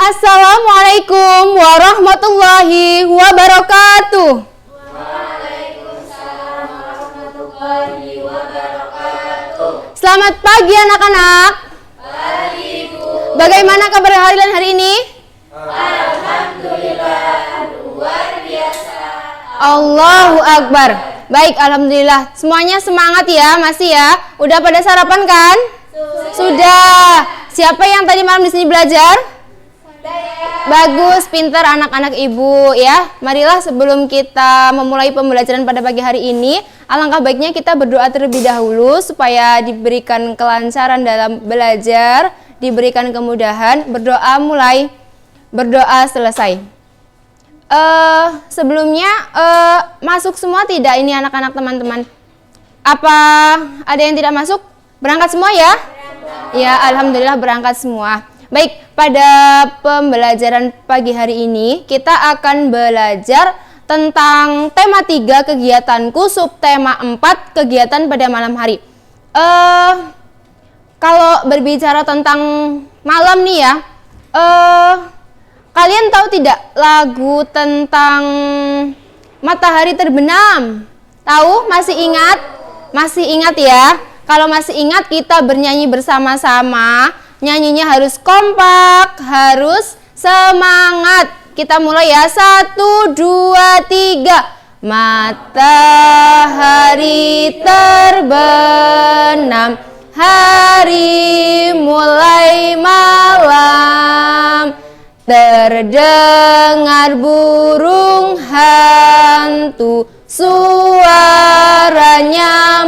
Assalamualaikum warahmatullahi wabarakatuh. Waalaikumsalam warahmatullahi wabarakatuh. Selamat pagi anak-anak. Pagi, Bu. Bagaimana kabar kalian hari ini? Alhamdulillah, luar biasa. Allahu Akbar. Baik, alhamdulillah. Semuanya semangat ya, masih ya. Udah pada sarapan kan? Sudah. Siapa yang tadi malam di sini belajar? Bagus, pintar anak-anak ibu ya. Marilah sebelum kita memulai pembelajaran pada pagi hari ini, alangkah baiknya kita berdoa terlebih dahulu supaya diberikan kelancaran dalam belajar, diberikan kemudahan. Berdoa mulai, berdoa selesai. Sebelumnya masuk semua tidak ini anak-anak teman-teman? Apa ada yang tidak masuk? Berangkat semua ya? Ya, alhamdulillah berangkat semua. Baik, pada pembelajaran pagi hari ini kita akan belajar tentang tema 3 kegiatanku, subtema 4 kegiatan pada malam hari. Kalau berbicara tentang malam nih ya, kalian tahu tidak lagu tentang matahari terbenam? Tahu? Masih ingat? Masih ingat ya? Kalau masih ingat kita bernyanyi bersama-sama. Nyanyinya harus kompak, harus semangat. Kita mulai ya, 1, 2, 3. Matahari terbenam, hari mulai malam. Terdengar burung hantu, suaranya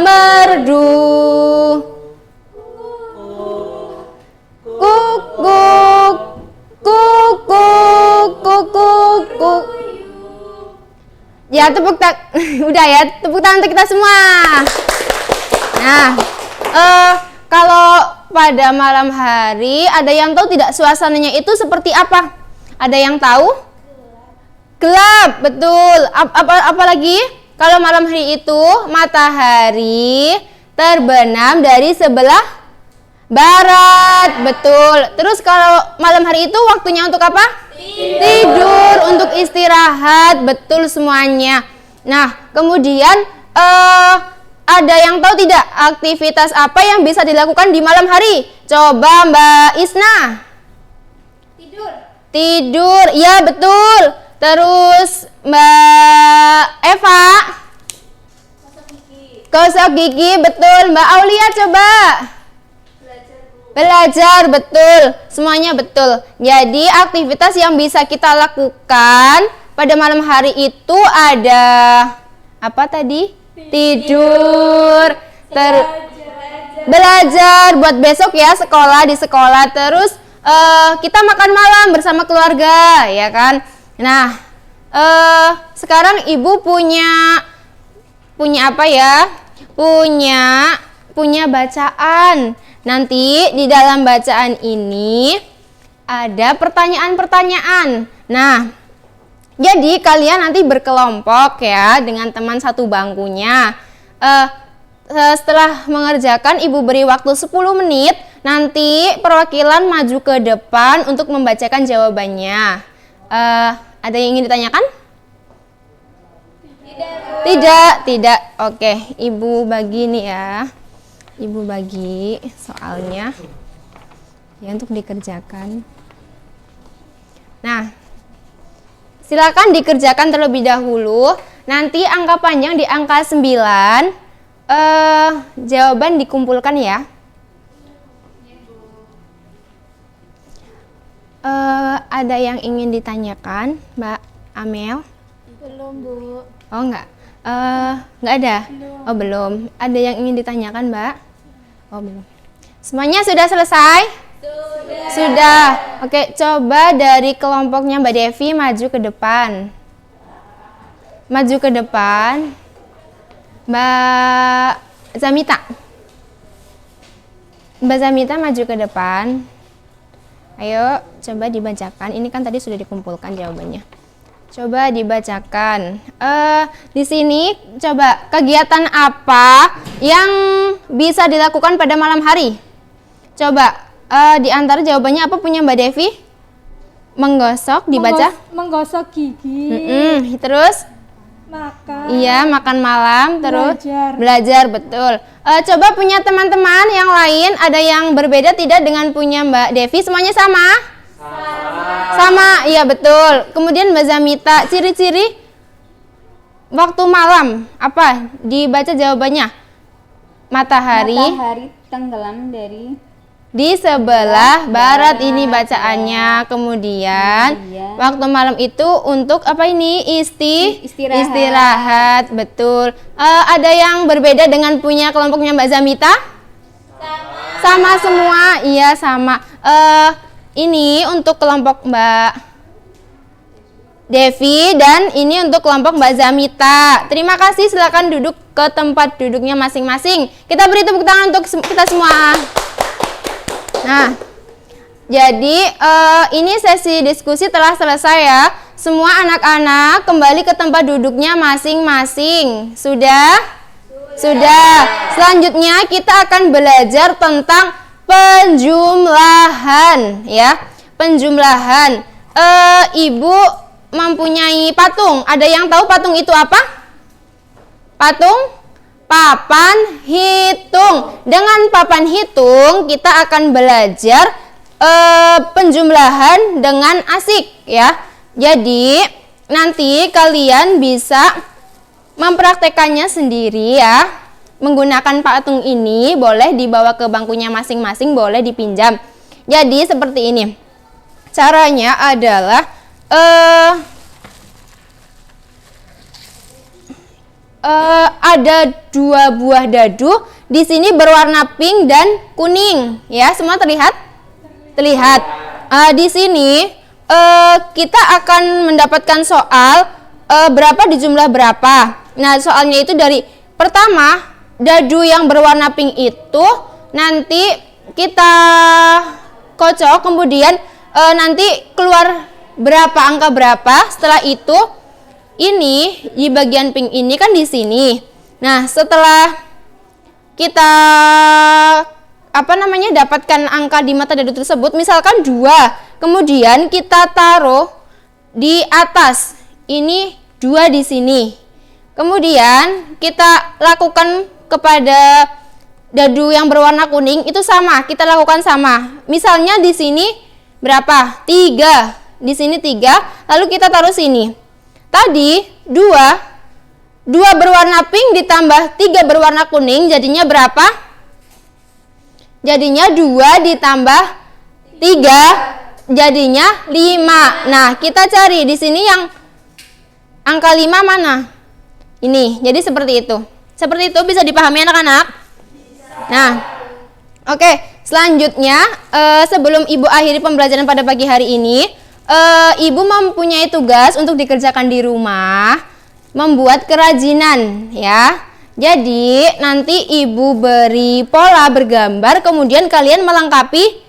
merdu. Kukuk, kukuk, kukuk, kuk. Ya, tepuk tangan. Udah ya, tepuk tangan untuk kita semua. Nah, kalau pada malam hari ada yang tahu tidak suasananya itu seperti apa? Ada yang tahu? Gelap, betul. Apalagi kalau malam hari itu matahari terbenam dari sebelah barat, betul. Terus kalau malam hari itu waktunya untuk apa? Tidur, untuk istirahat, betul semuanya. Nah, kemudian ada yang tahu tidak aktivitas apa yang bisa dilakukan di malam hari? Coba Mbak Isna. Tidur, ya betul. Terus Mbak Eva. Gosok gigi, betul. Mbak Aulia coba. Belajar, betul. Semuanya betul. Jadi aktivitas yang bisa kita lakukan pada malam hari itu ada apa tadi? Tidur, belajar buat besok ya, sekolah di sekolah. Terus kita makan malam bersama keluarga, ya kan? Nah, sekarang ibu punya apa ya? Punya bacaan. Nanti di dalam bacaan ini ada pertanyaan-pertanyaan. Nah, jadi kalian nanti berkelompok ya dengan teman satu bangkunya. Setelah mengerjakan, ibu beri waktu 10 menit. Nanti perwakilan maju ke depan untuk membacakan jawabannya. Ada yang ingin ditanyakan? Tidak. Oke, ibu bagi nih ya. Ibu bagi soalnya ya untuk dikerjakan. Nah, silakan dikerjakan terlebih dahulu. Nanti angka panjang di angka 9. Jawaban dikumpulkan ya. Ada yang ingin ditanyakan, Mbak Amel? Belum, Bu. Oh, enggak ada? Belum. Oh, belum. Ada yang ingin ditanyakan, Mbak? Oh, belum. Semuanya sudah selesai? Sudah. Oke, coba dari kelompoknya Mbak Devi maju ke depan. Maju ke depan. Mbak Zamita. Mbak Zamita maju ke depan. Ayo, coba dibacakan. Ini kan tadi sudah dikumpulkan jawabannya. Coba dibacakan. Di sini coba kegiatan apa yang bisa dilakukan pada malam hari? Coba di antara jawabannya apa punya Mbak Devi? Menggosok dibaca? Menggosok gigi. Terus? Makan. Iya, makan malam. Terus? Belajar. Belajar, betul. Coba punya teman-teman yang lain, ada yang berbeda tidak dengan punya Mbak Devi? Semuanya sama? Sama, iya betul. Kemudian Mbak Zamita, ciri-ciri waktu malam, apa? Dibaca jawabannya. Matahari tenggelam dari di sebelah barat ini bacaannya. Kemudian waktu malam itu untuk apa ini? Istirahat. Betul. Ada yang berbeda dengan punya kelompoknya Mbak Zamita? Sama semua. Iya, sama. Ini untuk kelompok Mbak Devi dan ini untuk kelompok Mbak Zamita. Terima kasih, silakan duduk ke tempat duduknya masing-masing. Kita beri tepuk tangan untuk kita semua. Nah, jadi ini sesi diskusi telah selesai ya. Semua anak-anak kembali ke tempat duduknya masing-masing. Sudah? Sudah. Selanjutnya kita akan belajar tentang penjumlahan ya. Penjumlahan. Ibu mempunyai patung. Ada yang tahu patung itu apa? Patung? Papan hitung. Dengan papan hitung kita akan belajar penjumlahan dengan asik ya. Jadi nanti kalian bisa mempraktekannya sendiri ya. Menggunakan patung ini boleh dibawa ke bangkunya masing-masing, boleh dipinjam. Jadi seperti ini. Caranya adalah ada 2 buah dadu di sini berwarna pink dan kuning ya. Semua terlihat? Terlihat. Di sini kita akan mendapatkan soal berapa di jumlah berapa. Nah, soalnya itu dari pertama dadu yang berwarna pink itu nanti kita kocok, kemudian nanti keluar berapa, angka berapa. Setelah itu ini di bagian pink ini kan di sini. Nah, setelah kita dapatkan angka di mata dadu tersebut, misalkan 2, kemudian kita taruh di atas. Ini 2 di sini. Kemudian kita lakukan kepada dadu yang berwarna kuning itu sama, kita lakukan sama. Misalnya di sini berapa? 3. Di sini 3, lalu kita taruh sini. Tadi 2 berwarna pink ditambah 3 berwarna kuning jadinya berapa? Jadinya 2 ditambah 3 jadinya 5. Nah, kita cari di sini yang angka 5 mana? Ini. Jadi seperti itu. Seperti itu bisa dipahami anak-anak? Nah, oke. Selanjutnya sebelum Ibu akhiri pembelajaran pada pagi hari ini, Ibu mempunyai tugas untuk dikerjakan di rumah, membuat kerajinan ya. Jadi nanti Ibu beri pola bergambar, kemudian kalian melengkapi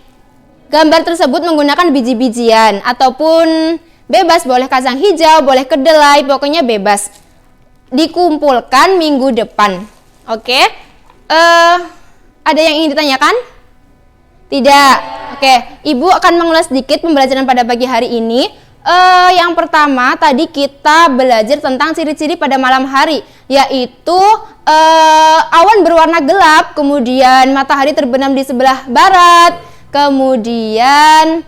gambar tersebut menggunakan biji-bijian ataupun bebas, boleh kacang hijau, boleh kedelai, pokoknya bebas. Dikumpulkan minggu depan. Oke? Ada yang ingin ditanyakan? Tidak. Oke, Ibu akan mengulas sedikit pembelajaran pada pagi hari ini. Yang pertama tadi kita belajar tentang ciri-ciri pada malam hari, yaitu awan berwarna gelap, kemudian matahari terbenam di sebelah barat, kemudian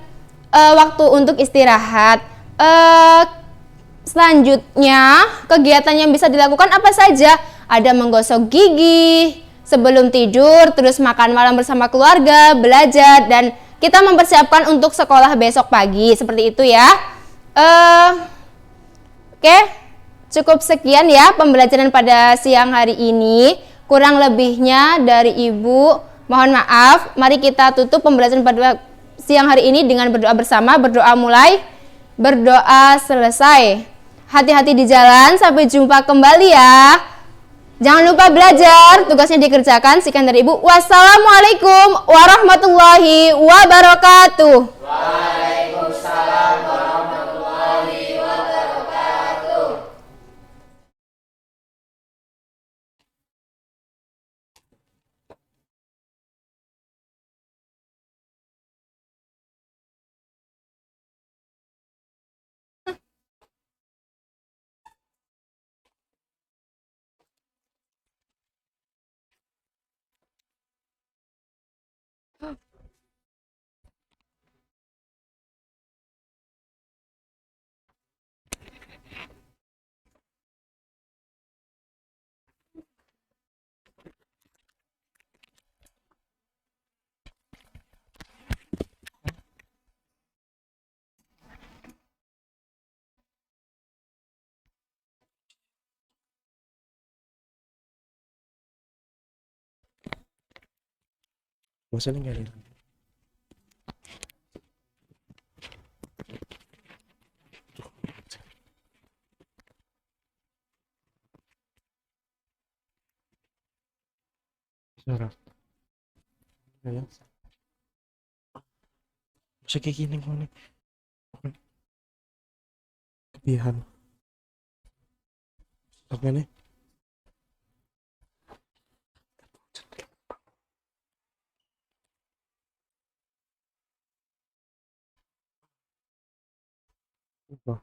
waktu untuk istirahat. Selanjutnya kegiatan yang bisa dilakukan apa saja? Ada menggosok gigi sebelum tidur, terus makan malam bersama keluarga, belajar, dan kita mempersiapkan untuk sekolah besok pagi. Seperti itu ya. Oke, cukup sekian ya pembelajaran pada siang hari ini. Kurang lebihnya dari Ibu mohon maaf. Mari kita tutup pembelajaran pada siang hari ini dengan berdoa bersama. Berdoa mulai, berdoa selesai. Hati-hati di jalan, sampai jumpa kembali ya. Jangan lupa belajar, tugasnya dikerjakan. Sekian dari Ibu. Wassalamualaikum warahmatullahi wabarakatuh. Bosan nggak nih? Suara. Ayo. Masa kayak gini kok nih? Kebihan. Apa nih? Apa?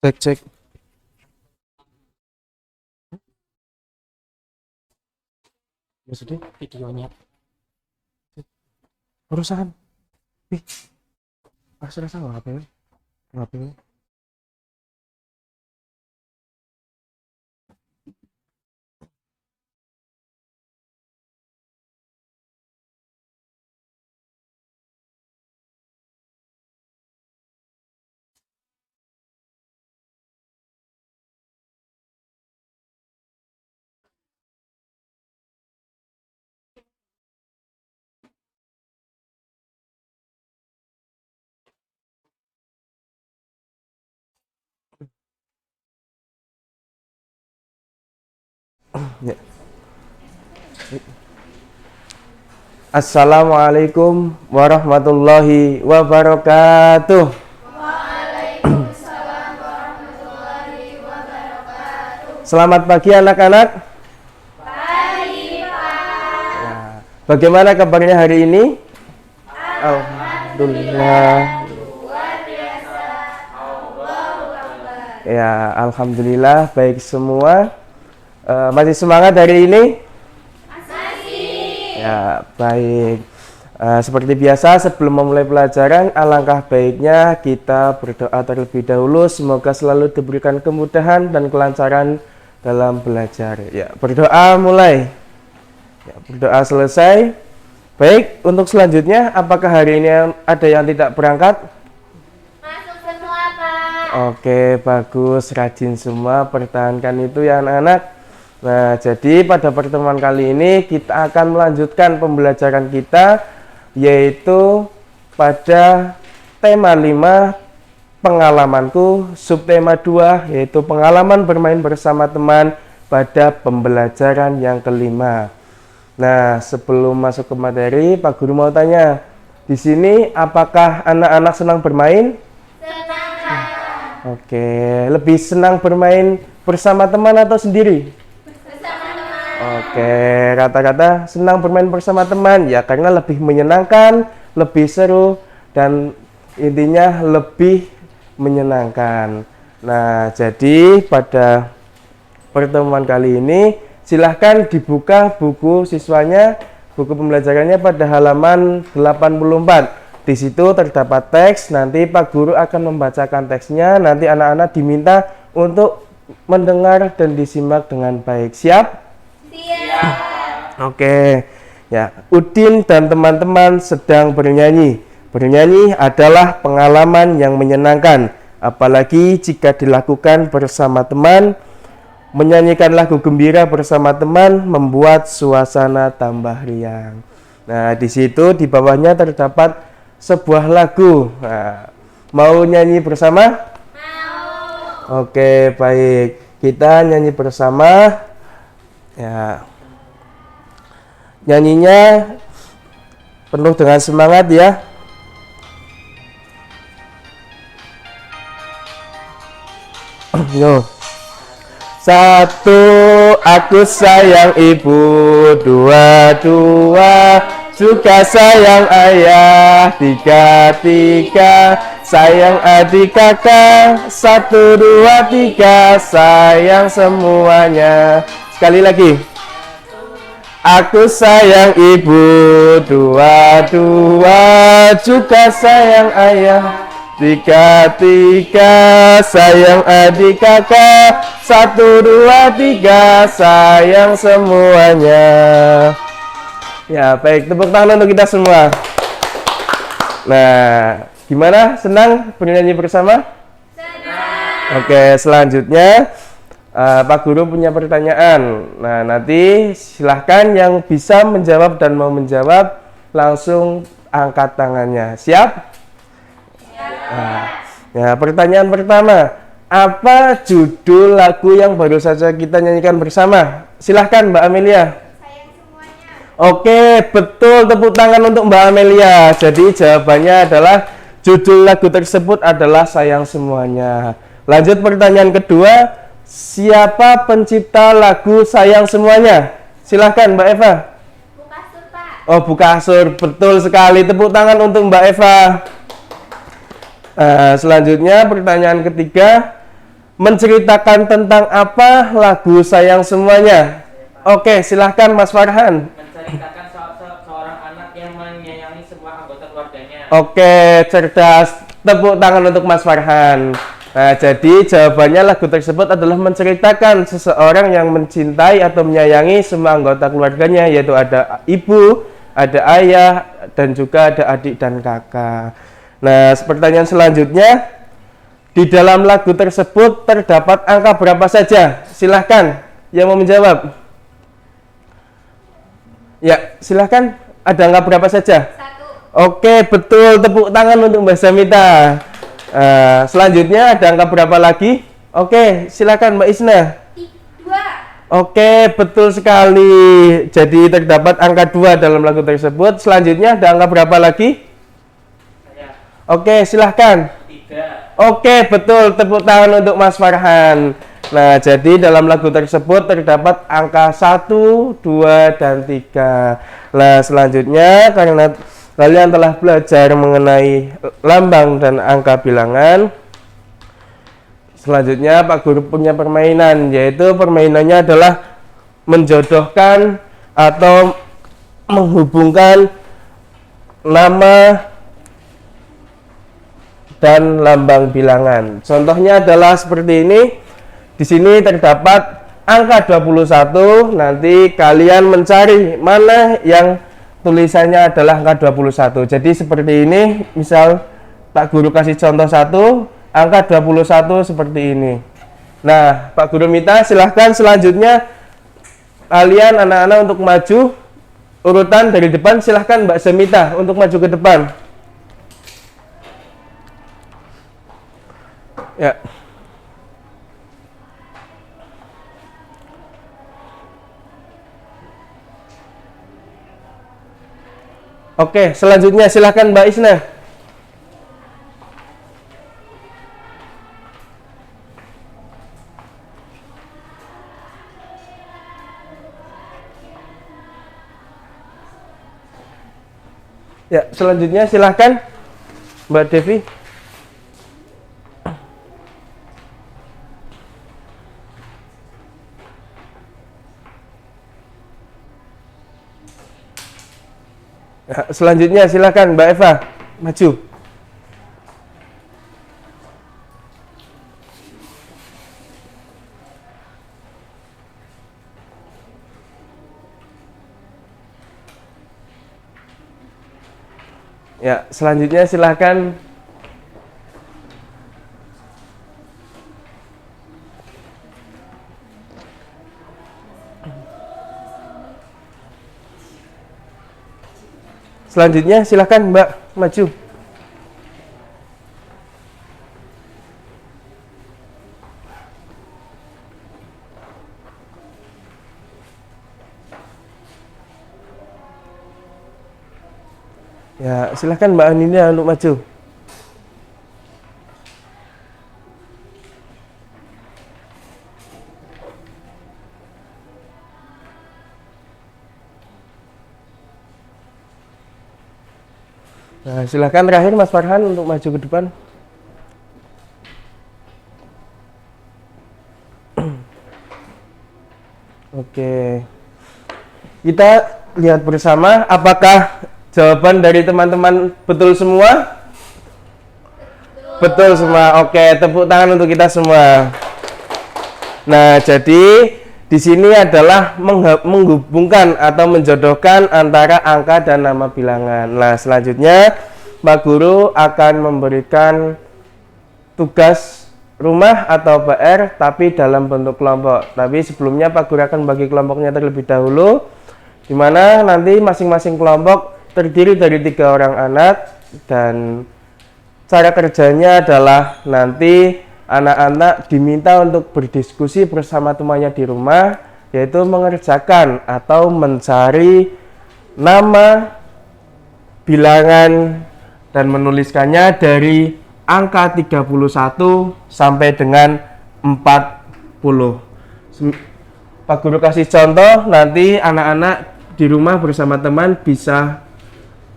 Cek cek. Maksudnya videonya urusan. Ih, rasa nggak apa ya? Nggak apa ya? Ya. Assalamualaikum warahmatullahi wabarakatuh. Selamat pagi anak-anak. Pagi, Pak. Ya. Bagaimana kabarnya hari ini? Alhamdulillah. Luar biasa. Allahu Akbar. Ya, alhamdulillah baik semua. Masih semangat hari ini? Masih. Ya, baik. Seperti biasa sebelum memulai pelajaran, alangkah baiknya kita berdoa terlebih dahulu. Semoga selalu diberikan kemudahan dan kelancaran dalam belajar. Ya, berdoa mulai. Ya, berdoa selesai. Baik, untuk selanjutnya, apakah hari ini ada yang tidak berangkat? Masuk semua, Pak. Oke, bagus, rajin semua, pertahankan itu ya anak-anak. Nah, jadi pada pertemuan kali ini kita akan melanjutkan pembelajaran kita, yaitu pada tema 5, pengalamanku, subtema 2, yaitu pengalaman bermain bersama teman pada pembelajaran yang kelima. Nah, sebelum masuk ke materi, Pak Guru mau tanya, di sini apakah anak-anak senang bermain? Senang. Oke, lebih senang bermain bersama teman atau sendiri? Bersama teman. Oke, rata-rata senang bermain bersama teman ya karena lebih menyenangkan, lebih seru, dan intinya lebih menyenangkan. Nah, jadi pada pertemuan kali ini silahkan dibuka buku siswanya, buku pembelajarannya pada halaman 84. Di situ terdapat teks, nanti Pak Guru akan membacakan teksnya, nanti anak-anak diminta untuk mendengar dan disimak dengan baik. Siap? Siap. Oke. Ya, Udin dan teman-teman sedang bernyanyi. Bernyanyi adalah pengalaman yang menyenangkan, apalagi jika dilakukan bersama teman. Menyanyikan lagu gembira bersama teman membuat suasana tambah riang. Nah, di situ di bawahnya terdapat sebuah lagu. Nah, mau nyanyi bersama? Mau. Oke, baik. Kita nyanyi bersama. Ya. Nyanyinya penuh dengan semangat ya. Yo. 1, Satu, aku sayang ibu. Dua, juga sayang ayah. Tiga, sayang adik kakak. Satu, dua, tiga, sayang semuanya. Sekali lagi. Aku sayang ibu. Dua, juga sayang ayah. Tiga, sayang adik kakak. Satu, dua, tiga, sayang semuanya. Ya, baik, tepuk tangan untuk kita semua. Nah, gimana? Senang bernyanyi bersama? Senang. Oke, selanjutnya Pak Guru punya pertanyaan. Nah, nanti silahkan yang bisa menjawab dan mau menjawab langsung angkat tangannya. Siap? Nah, ya, pertanyaan pertama, apa judul lagu yang baru saja kita nyanyikan bersama? Silahkan Mbak Amelia. Sayang semuanya. Oke, betul, tepuk tangan untuk Mbak Amelia. Jadi jawabannya adalah judul lagu tersebut adalah Sayang Semuanya. Lanjut pertanyaan kedua, siapa pencipta lagu Sayang Semuanya? Silahkan Mbak Eva. Bu Kasur, Pak. Oh, Bu Kasur, betul sekali, tepuk tangan untuk Mbak Eva. Selanjutnya pertanyaan ketiga, menceritakan tentang apa lagu Sayang Semuanya? Oke, silahkan Mas Farhan. Menceritakan seorang anak yang menyayangi semua anggota keluarganya. Oke, cerdas, tepuk tangan untuk Mas Farhan. Nah, jadi jawabannya lagu tersebut adalah menceritakan seseorang yang mencintai atau menyayangi semua anggota keluarganya, yaitu ada ibu, ada ayah, dan juga ada adik dan kakak. Nah, pertanyaan selanjutnya, di dalam lagu tersebut terdapat angka berapa saja? Silahkan yang mau menjawab. Ya, silahkan. Ada angka berapa saja? 1. Oke, betul. Tepuk tangan untuk Mbak Samita. Selanjutnya ada angka berapa lagi? Oke, silahkan Mbak Isna. 2. Oke, betul sekali. Jadi terdapat angka 2 dalam lagu tersebut. Selanjutnya ada angka berapa lagi? Oke, silahkan. 3. Oke, betul. Tepuk tangan untuk Mas Farhan. Nah, jadi dalam lagu tersebut terdapat angka 1, 2, dan 3. Nah, selanjutnya karena kalian telah belajar mengenai lambang dan angka bilangan, selanjutnya Pak Guru punya permainan, yaitu permainannya adalah menjodohkan atau menghubungkan nama dan lambang bilangan. Contohnya adalah seperti ini. Di sini terdapat angka 21. Nanti kalian mencari mana yang tulisannya adalah angka 21. Jadi seperti ini. Misal Pak Guru kasih contoh 1, angka 21 seperti ini. Nah, Pak Guru minta silahkan selanjutnya kalian anak-anak untuk maju urutan dari depan. Silahkan Mbak Semita untuk maju ke depan. Ya. Oke, selanjutnya silakan Mbak Isna. Ya, selanjutnya silakan Mbak Devi. Ya, selanjutnya silakan Mbak Eva maju. Ya, selanjutnya silakan Selanjutnya silakan Mbak maju. Ya, silakan Mbak Anina untuk maju. Nah, silahkan terakhir Mas Farhan untuk maju ke depan. Oke. Kita lihat bersama apakah jawaban dari teman-teman betul semua? Betul semua. Oke, tepuk tangan untuk kita semua. Nah, jadi di sini adalah menghubungkan atau menjodohkan antara angka dan nama bilangan. Nah, selanjutnya Pak Guru akan memberikan tugas rumah atau PR tapi dalam bentuk kelompok. Tapi sebelumnya Pak Guru akan bagi kelompoknya terlebih dahulu, di mana nanti masing-masing kelompok terdiri dari 3 orang anak, dan cara kerjanya adalah nanti anak-anak diminta untuk berdiskusi bersama temannya di rumah, yaitu mengerjakan atau mencari nama, bilangan, dan menuliskannya dari angka 31 sampai dengan 40. Pak Guru kasih contoh, nanti anak-anak di rumah bersama teman bisa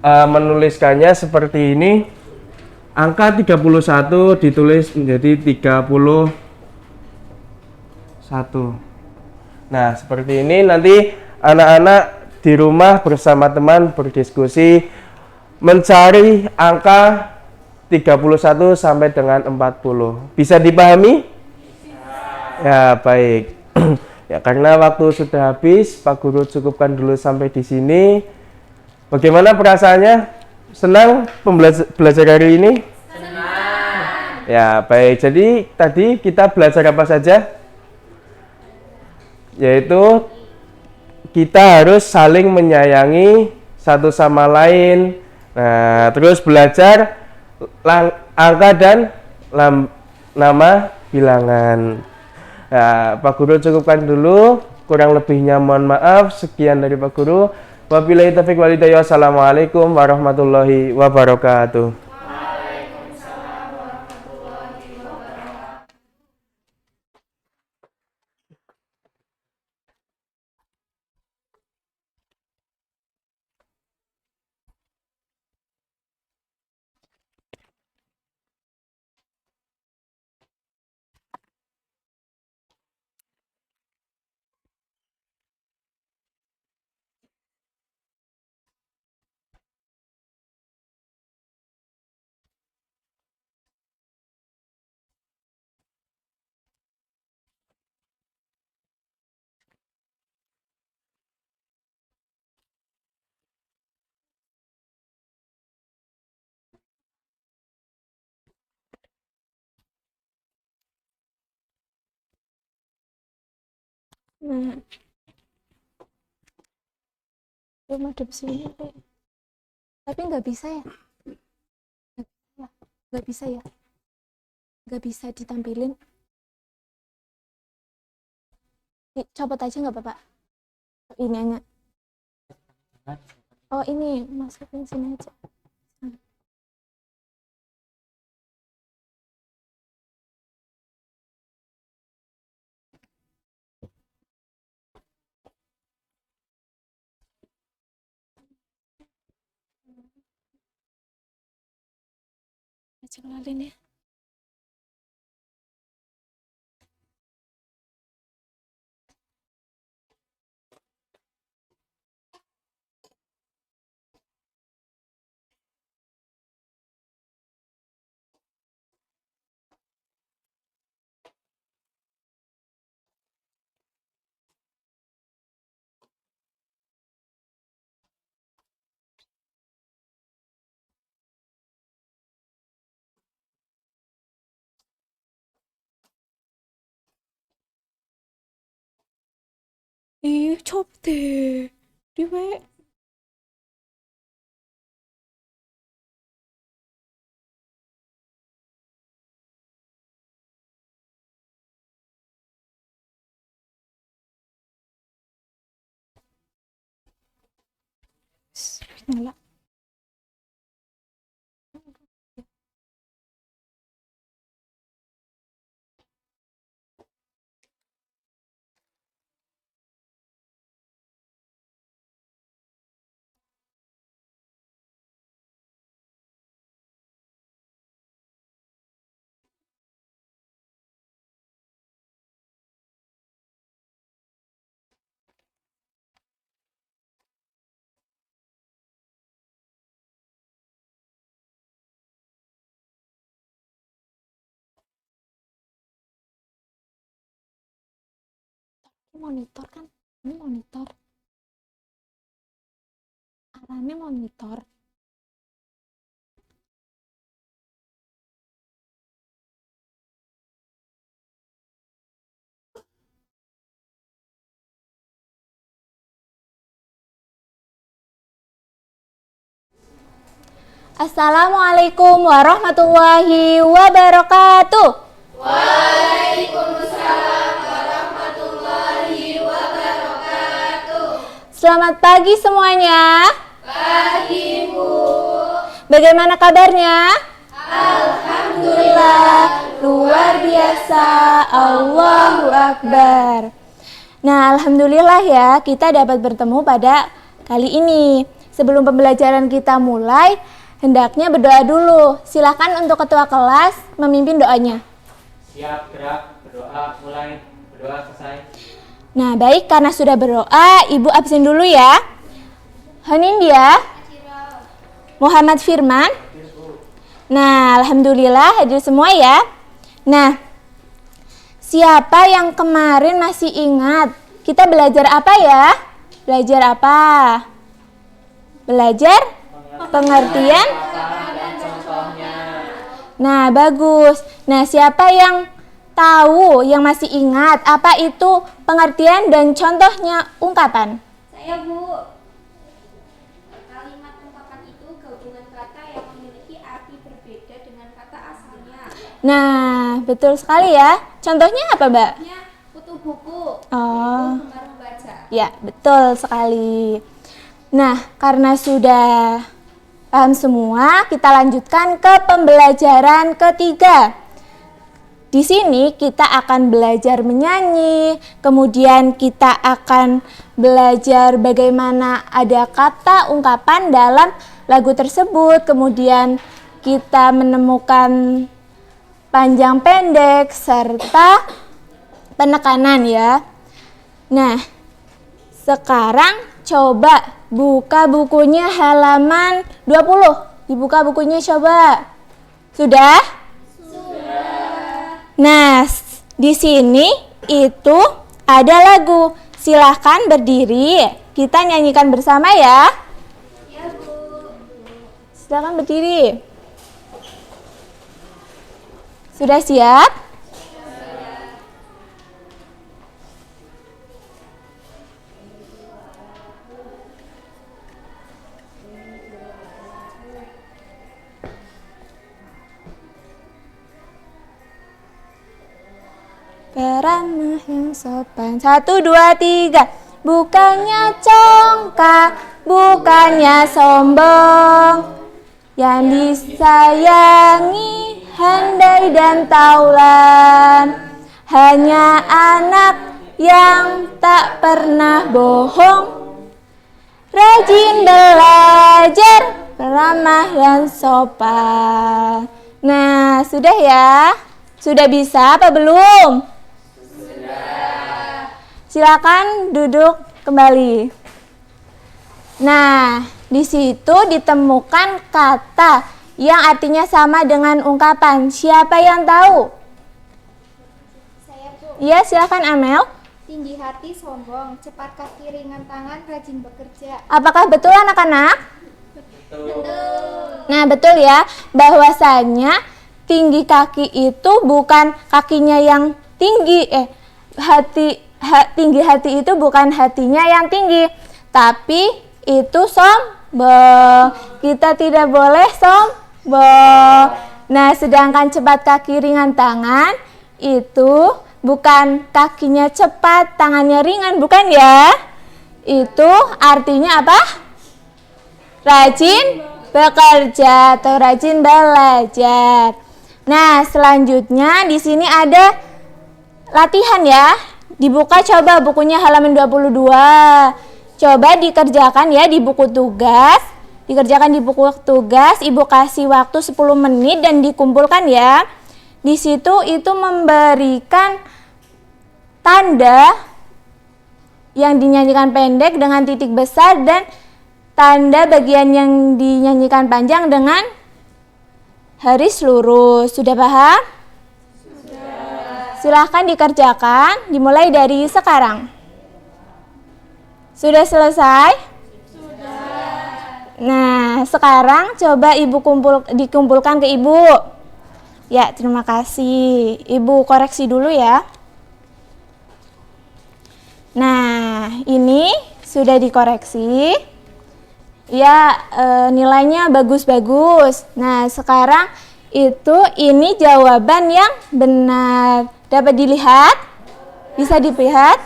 menuliskannya seperti ini. Angka 31 ditulis menjadi 31. Nah, seperti ini nanti anak-anak di rumah bersama teman berdiskusi mencari angka 31 sampai dengan 40. Bisa dipahami? Ya, baik. Ya, karena waktu sudah habis, Pak Guru cukupkan dulu sampai di sini. Bagaimana perasaannya? Senang belajar hari ini? Senang. Ya, baik. Jadi tadi kita belajar apa saja? Yaitu kita harus saling menyayangi satu sama lain. Nah, terus belajar angka dan nama bilangan. Nah, Pak Guru cukupkan dulu. Kurang lebihnya mohon maaf. Sekian dari Pak Guru. Wabillahi taufiq wal hidayah. Wassalamualaikum warahmatullahi wabarakatuh. Waalaikumsalam warahmatullahi wabarakatuh. Nah, gue madep sini deh. Tapi nggak bisa ya? Nggak bisa ya? Nggak bisa ditampilin. Copot aja nggak Bapak? Ini aja. Oh ini, masukin sini aja. Aja kelalin ya. Ih, cop deh. Di Bismillah. Monitor kan? Ini monitor. Arahnya monitor. Assalamualaikum warahmatullahi wabarakatuh. Selamat pagi semuanya. Pagi, Bu. Bagaimana kabarnya? Alhamdulillah, luar biasa. Allahu Akbar. Nah, alhamdulillah ya, kita dapat bertemu pada kali ini. Sebelum pembelajaran kita mulai, hendaknya berdoa dulu. Silakan untuk ketua kelas memimpin doanya. Siap, gerak, berdoa, mulai, berdoa selesai. Nah, baik, karena sudah berdoa, Ibu absen dulu ya. Hanindya, Muhammad Firman. Nah, alhamdulillah hadir semua ya. Nah, siapa yang kemarin masih ingat kita belajar apa ya? Belajar apa? Belajar pengertian. Nah, bagus. Nah, siapa yang tahu, yang masih ingat apa itu pengertian dan contohnya ungkapan? Saya, Bu. Kalimat ungkapan itu gabungan kata yang memiliki arti berbeda dengan kata asalnya. Nah, betul sekali ya. Contohnya apa, Mbak? Kutu buku. Oh, Itu gemar membaca. ya, betul sekali. Nah, karena sudah paham semua, kita lanjutkan ke pembelajaran ketiga. Di sini kita akan belajar menyanyi, kemudian kita akan belajar bagaimana ada kata ungkapan dalam lagu tersebut, kemudian kita menemukan panjang pendek serta penekanan ya. Nah, sekarang coba buka bukunya halaman 20. Dibuka bukunya coba. Sudah? Nah, di sini itu ada lagu. Silahkan berdiri. Kita nyanyikan bersama ya. Ya, Bu. Silahkan berdiri. Sudah siap? Peramah yang sopan. 1, 2, 3. Bukannya congkak, bukannya sombong, yang disayangi handai dan taulan, hanya anak yang tak pernah bohong, rajin belajar, peramah dan sopan. Nah, sudah ya? Sudah bisa apa belum? Silakan duduk kembali. Nah, di situ ditemukan kata yang artinya sama dengan ungkapan. Siapa yang tahu? Saya, Bu. Iya, silakan Amel. Tinggi hati sombong, cepat kaki ringan tangan, rajin bekerja. Apakah betul anak-anak? Nah, betul ya. Bahwasanya tinggi kaki itu bukan kakinya yang tinggi, tinggi hati itu bukan hatinya yang tinggi, tapi itu sombong. Kita tidak boleh sombong. Nah, sedangkan cepat kaki ringan tangan itu bukan kakinya cepat, tangannya ringan, bukan ya? Itu artinya apa? Rajin bekerja atau rajin belajar. Nah, selanjutnya di sini ada latihan ya. Dibuka coba bukunya halaman 22. Coba dikerjakan ya di buku tugas. Dikerjakan di buku tugas, Ibu kasih waktu 10 menit dan dikumpulkan ya. Di situ itu memberikan tanda yang dinyanyikan pendek dengan titik besar dan tanda bagian yang dinyanyikan panjang dengan garis lurus. Sudah paham? Silahkan dikerjakan, dimulai dari sekarang. Sudah selesai? Nah, sekarang coba Ibu dikumpulkan ke Ibu. Ya, terima kasih. Ibu koreksi dulu ya. Nah, ini sudah dikoreksi. Ya, nilainya bagus-bagus. Nah, sekarang ini jawaban yang benar. Dapat dilihat? Bisa dilihat?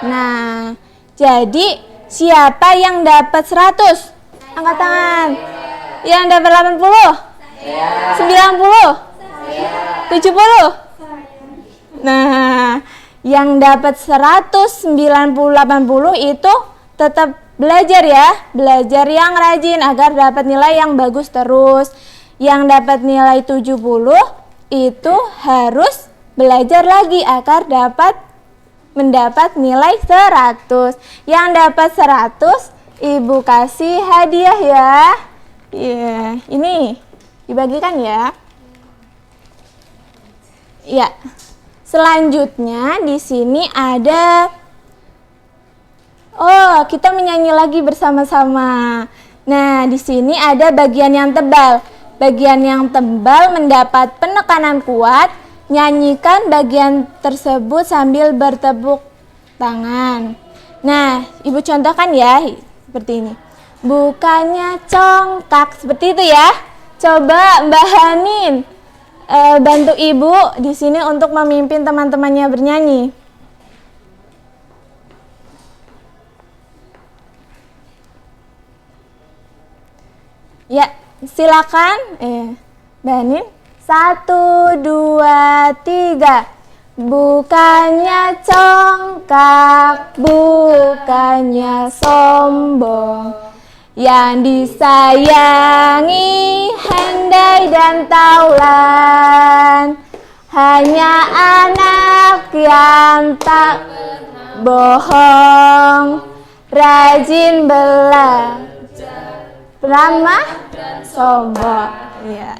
Nah, jadi siapa yang dapat 100? Angkat tangan. Yang dapat 80? 90? 70? Nah, yang dapat 100, 90, 80 itu tetap belajar ya. Belajar yang rajin agar dapat nilai yang bagus terus. Yang dapat nilai 70 itu harus belajar lagi agar mendapat nilai 100. Yang dapat 100 Ibu kasih hadiah ya. Iya, ini dibagikan ya. Ya. Selanjutnya di sini ada kita menyanyi lagi bersama-sama. Nah, di sini ada bagian yang tebal. Bagian yang tebal mendapat penekanan kuat. Nyanyikan bagian tersebut sambil bertepuk tangan. Nah, Ibu contohkan ya, seperti ini. Bukannya congkak, seperti itu ya. Coba Mbak Hanin bantu Ibu di sini untuk memimpin teman-temannya bernyanyi. Ya, silakan. Mbak Hanin. 1, 2, 3. Bukannya congkak, bukannya sombong, yang disayangi handai dan taulan, hanya anak yang tak bohong, rajin belajar, ramah sombong. Ya,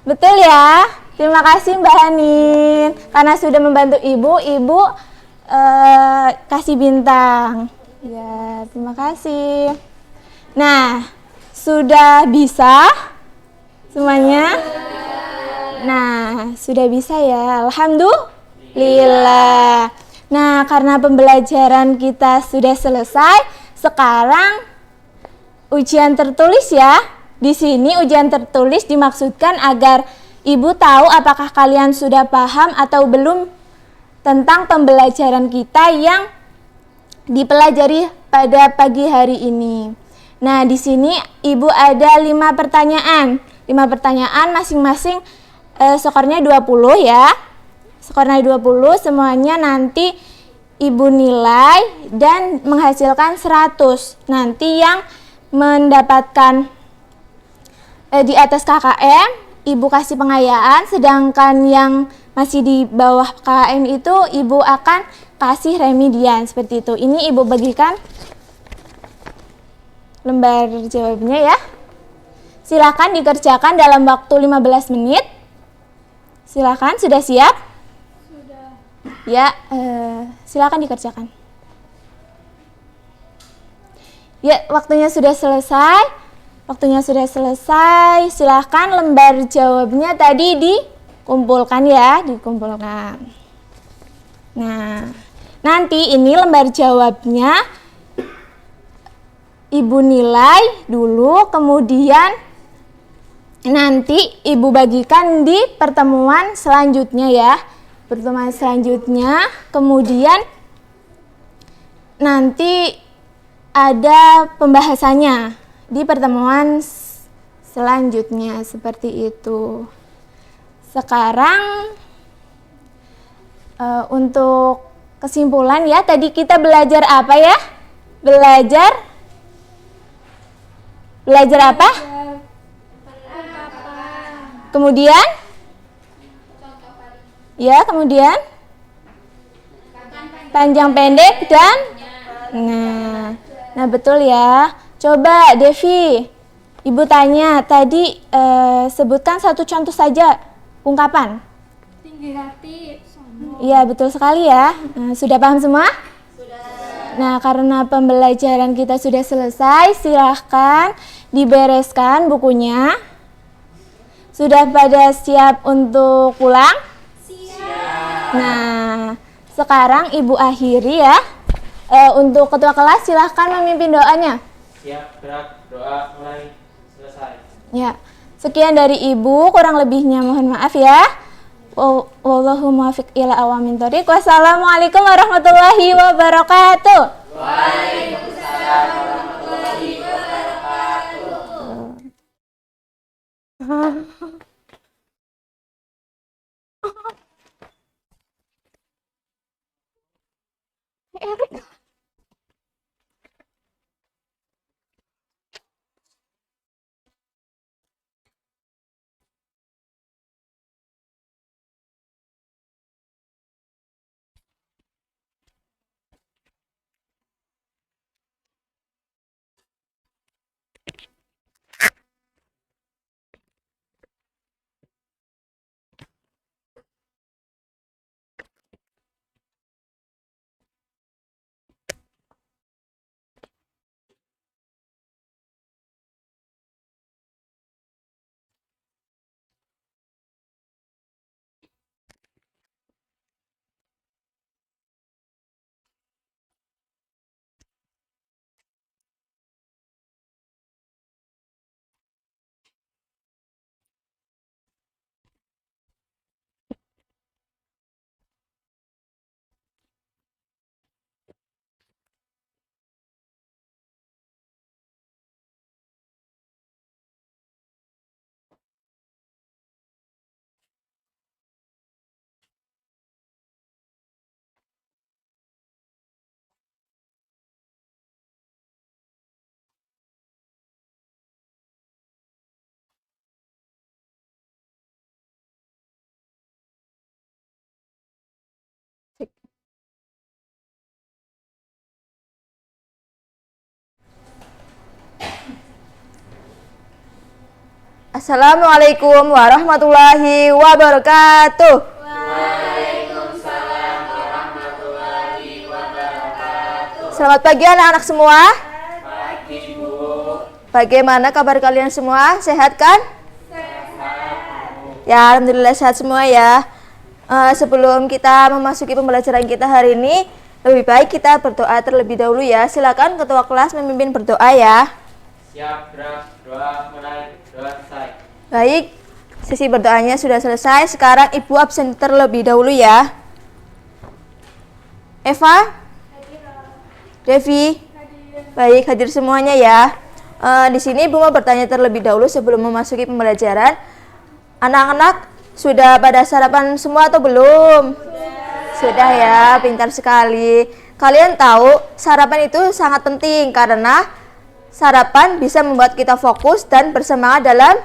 betul ya. Terima kasih Mbak Hanin karena sudah membantu Ibu kasih bintang. Ya, terima kasih. Nah, sudah bisa semuanya? Nah, sudah bisa ya. Alhamdulillah. Nah, karena pembelajaran kita sudah selesai, sekarang ujian tertulis ya. Di sini ujian tertulis dimaksudkan agar Ibu tahu apakah kalian sudah paham atau belum tentang pembelajaran kita yang dipelajari pada pagi hari ini. Nah, di sini Ibu ada 5 pertanyaan. 5 pertanyaan masing-masing skornya 20 ya. Skornya 20, semuanya nanti Ibu nilai dan menghasilkan 100. Nanti yang mendapatkan di atas KKM Ibu kasih pengayaan, sedangkan yang masih di bawah KKM itu Ibu akan kasih remedian, seperti itu. Ini Ibu bagikan lembar jawabnya ya. Silakan dikerjakan dalam waktu 15 menit. Silakan, sudah siap? Sudah. Ya, silakan dikerjakan. Ya, waktunya sudah selesai. Silahkan lembar jawabnya tadi dikumpulkan ya, dikumpulkan. Nah, nanti ini lembar jawabnya Ibu nilai dulu, kemudian nanti Ibu bagikan di pertemuan selanjutnya ya. Pertemuan selanjutnya, kemudian nanti ada pembahasannya di pertemuan selanjutnya, seperti itu. Sekarang untuk kesimpulan ya, tadi kita belajar apa ya? Belajar apa? Kemudian? Ya, kemudian? Panjang pendek dan? Nah betul ya. Coba Devi, Ibu tanya tadi sebutkan satu contoh saja ungkapan. Tinggi hati, sombong. Iya betul sekali ya. Sudah paham semua? Sudah. Nah, karena pembelajaran kita sudah selesai, silahkan dibereskan bukunya. Sudah pada siap untuk pulang? Siap. Nah, sekarang Ibu akhiri ya. Untuk ketua kelas silahkan memimpin doanya. Siap, gerak, doa mulai, selesai. Ya, sekian dari Ibu, kurang lebihnya mohon maaf ya. Wallahu muwaffiq ila aqwamit thoriq. Wassalamualaikum warahmatullahi wabarakatuh. Waalaikumsalam warahmatullahi wabarakatuh. Erik. Assalamualaikum warahmatullahi wabarakatuh. Waalaikumsalam warahmatullahi wabarakatuh. Selamat pagi anak-anak semua. Pagi, Bu. Bagaimana kabar kalian semua? Sehat kan? Sehat. Ya, alhamdulillah sehat semua ya. Sebelum kita memasuki pembelajaran kita hari ini, lebih baik kita berdoa terlebih dahulu ya. Silakan ketua kelas memimpin berdoa ya. Siap, gerak, doa mulai, doa selesai. Baik, sesi berdoanya sudah selesai. Sekarang Ibu absen terlebih dahulu ya. Eva? Devi? Baik, hadir semuanya ya. Di sini Ibu mau bertanya terlebih dahulu sebelum memasuki pembelajaran. Anak-anak sudah pada sarapan semua atau belum? Sudah ya, pintar sekali. Kalian tahu sarapan itu sangat penting karena sarapan bisa membuat kita fokus dan bersemangat dalam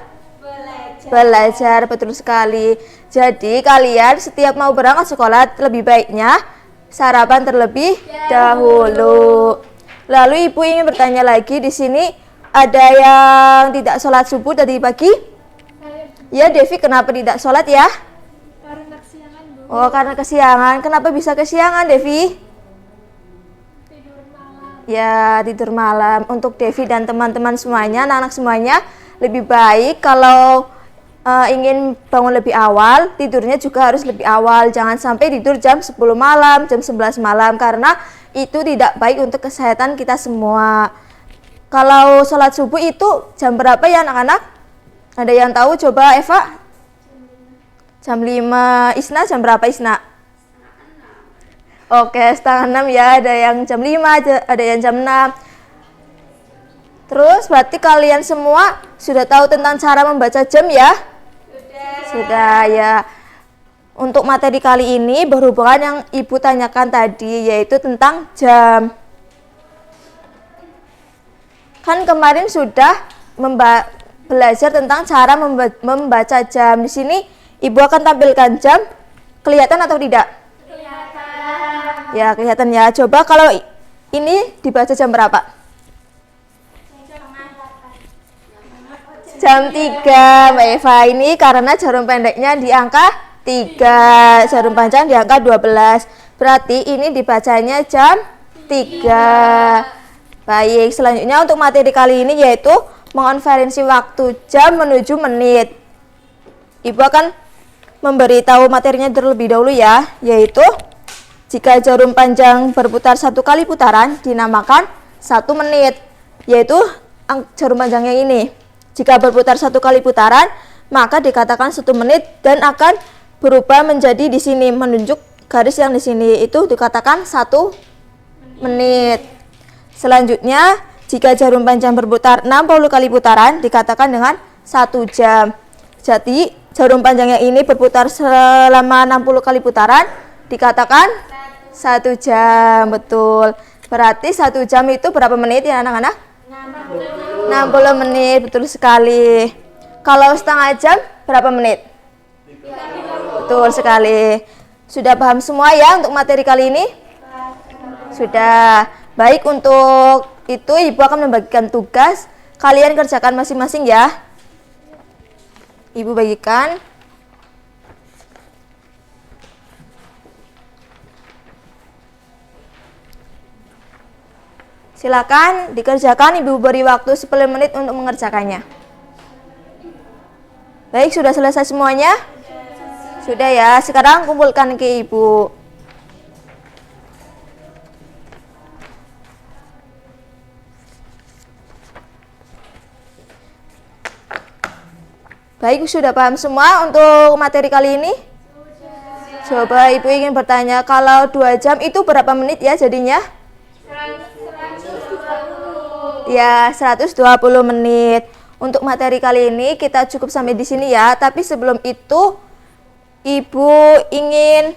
belajar. Betul sekali. Jadi kalian setiap mau berangkat sekolah lebih baiknya sarapan terlebih dahulu. Lalu Ibu ingin bertanya lagi, di sini ada yang tidak sholat subuh tadi pagi? Ya, Devi, kenapa tidak sholat ya? Karena kesiangan, Bu. Oh, karena kesiangan. Kenapa bisa kesiangan, Devi? Ya, tidur malam. Untuk Devi dan teman-teman semuanya, anak-anak semuanya, lebih baik kalau ingin bangun lebih awal, tidurnya juga harus lebih awal. Jangan sampai tidur jam 10 malam, jam 11 malam, karena itu tidak baik untuk kesehatan kita semua. Kalau sholat subuh itu jam berapa ya anak-anak? Ada yang tahu? Coba Eva. Jam 5. Isna jam berapa Isna? Oke, setengah 6 ya, ada yang jam 5, ada yang jam 6. Terus berarti kalian semua sudah tahu tentang cara membaca jam ya? Sudah ya. Untuk materi kali ini berhubungan yang Ibu tanyakan tadi, yaitu tentang jam. Kan kemarin sudah belajar tentang cara membaca jam. Di sini Ibu akan tampilkan jam. Kelihatan atau tidak? Ya, kelihatan ya. Coba kalau ini dibaca jam berapa? Jam 3, Mbak Eva. Ini karena jarum pendeknya di angka 3, jarum panjang di angka 12. Berarti ini dibacanya jam 3. Baik, selanjutnya untuk materi kali ini yaitu mengonferensi waktu jam menuju menit. Ibu akan memberitahu materinya terlebih dahulu ya, yaitu jika jarum panjang berputar 1 kali putaran dinamakan 1 menit, yaitu jarum panjangnya ini. Jika berputar 1 kali putaran maka dikatakan 1 menit dan akan berubah menjadi di sini menunjuk garis yang di sini itu dikatakan 1 menit. Selanjutnya jika jarum panjang berputar 60 kali putaran dikatakan dengan 1 jam. Jadi jarum panjangnya ini berputar selama 60 kali putaran dikatakan 1 jam. Betul. Berarti 1 jam itu berapa menit ya anak-anak? 60 menit. Betul sekali. Kalau setengah jam berapa menit? 30. Betul sekali. Sudah paham semua ya untuk materi kali ini? Sudah. Baik, untuk itu Ibu akan membagikan tugas. Kalian kerjakan masing-masing ya. Ibu bagikan. Silakan dikerjakan, Ibu beri waktu 10 menit untuk mengerjakannya. Baik, sudah selesai semuanya? Sudah ya, sekarang kumpulkan ke Ibu. Baik, sudah paham semua untuk materi kali ini? Coba Ibu ingin bertanya, kalau 2 jam itu berapa menit ya jadinya? 120. Ya, 120 menit. Untuk materi kali ini kita cukup sampai di sini ya. Tapi sebelum itu Ibu ingin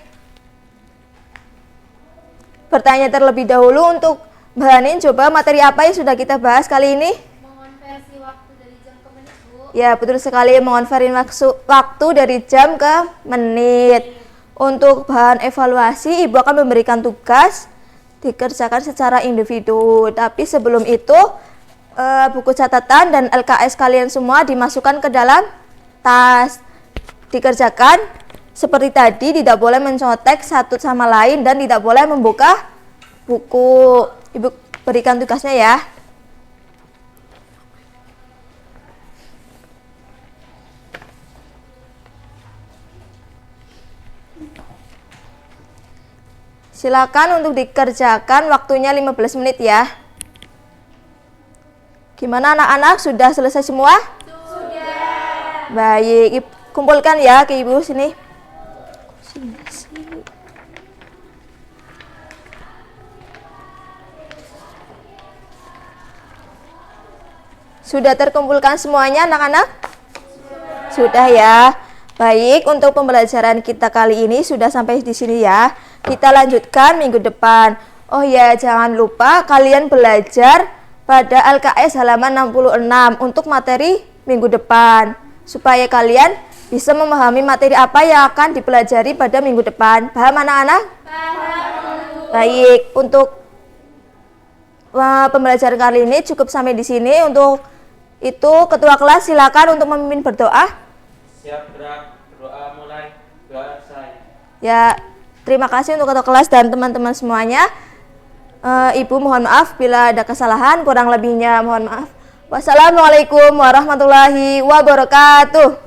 bertanya terlebih dahulu untuk Mbak Hanin, coba materi apa yang sudah kita bahas kali ini? Mengonversi waktu dari jam ke menit, Bu. Ya, betul sekali, mengonversi waktu dari jam ke menit. Untuk bahan evaluasi, Ibu akan memberikan tugas dikerjakan secara individu. Tapi sebelum itu, buku catatan dan LKS kalian semua dimasukkan ke dalam tas. Dikerjakan seperti tadi, tidak boleh mencontek satu sama lain dan tidak boleh membuka buku. Ibu berikan tugasnya ya. Silakan untuk dikerjakan, waktunya 15 menit ya. Gimana anak-anak, sudah selesai semua? Sudah. Baik, kumpulkan ya ke Ibu sini. Sudah terkumpulkan semuanya anak-anak? Sudah ya. Baik, untuk pembelajaran kita kali ini sudah sampai di sini ya. Kita lanjutkan minggu depan. Oh ya, jangan lupa kalian belajar pada LKS halaman 66 untuk materi minggu depan. Supaya kalian bisa memahami materi apa yang akan dipelajari pada minggu depan. Paham anak-anak? Paham. Baik, untuk pembelajaran kali ini cukup sampai di sini. Untuk itu, ketua kelas silakan untuk memimpin berdoa. Siap, gerak, berdoa mulai, doa selesai. Ya, terima kasih untuk ketua kelas dan teman-teman semuanya. Ibu mohon maaf bila ada kesalahan, kurang lebihnya mohon maaf. Wassalamualaikum warahmatullahi wabarakatuh.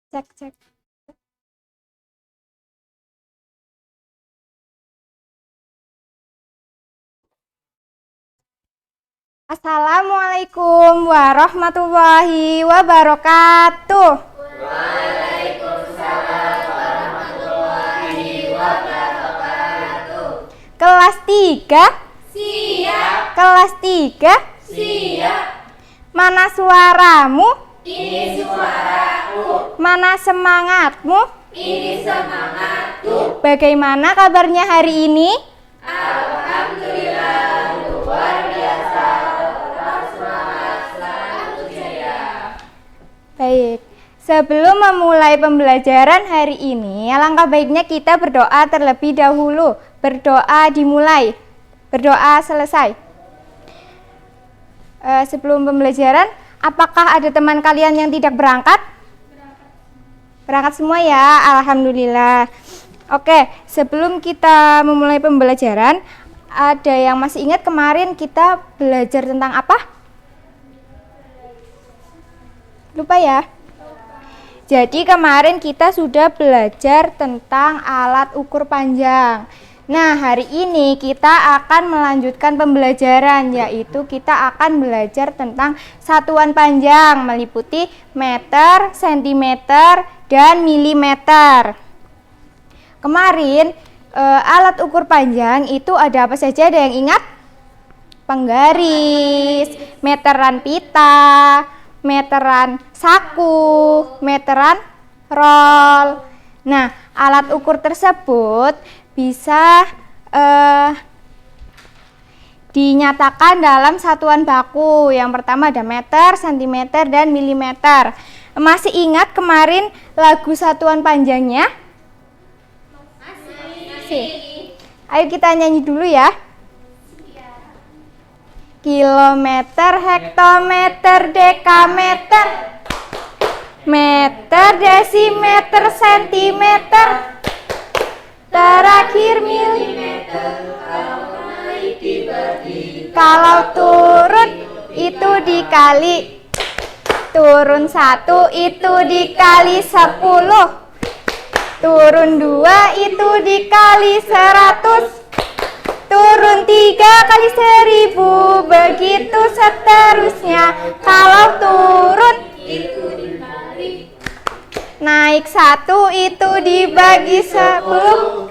Cek, cek. Assalamualaikum warahmatullahi wabarakatuh. Waalaikumsalam warahmatullahi wabarakatuh. Kelas 3? Siap. Kelas 3? Siap. Mana suaramu? Ini suaraku. Mana semangatmu? Ini semangatku. Bagaimana kabarnya hari ini? Alhamdulillah, luar biasa. Baik, sebelum memulai pembelajaran hari ini, alangkah baiknya kita berdoa terlebih dahulu. Berdoa dimulai, berdoa selesai. Sebelum pembelajaran, apakah ada teman kalian yang tidak berangkat? Berangkat semua ya, alhamdulillah. Oke, sebelum kita memulai pembelajaran, ada yang masih ingat kemarin kita belajar tentang apa? Lupa ya? Jadi kemarin kita sudah belajar tentang alat ukur panjang. Nah, hari ini kita akan melanjutkan pembelajaran, yaitu kita akan belajar tentang satuan panjang meliputi meter, sentimeter, dan milimeter. Kemarin alat ukur panjang itu ada apa saja? Ada yang ingat? Penggaris, meteran pita, meteran saku, meteran roll. Nah, alat ukur tersebut bisa dinyatakan dalam satuan baku. Yang pertama ada meter, sentimeter, dan milimeter. Masih ingat kemarin lagu satuan panjangnya? Masih. Ayo kita nyanyi dulu ya. Kilometer, hektometer, dekameter, meter, desimeter, sentimeter, terakhir milimeter. Kalau turun itu dikali, turun 1 itu dikali 10, turun 2 itu dikali 100, turun 3 kali 1000, begitu seterusnya. Kalau turun itu dibalik, naik 1 itu dibagi 10,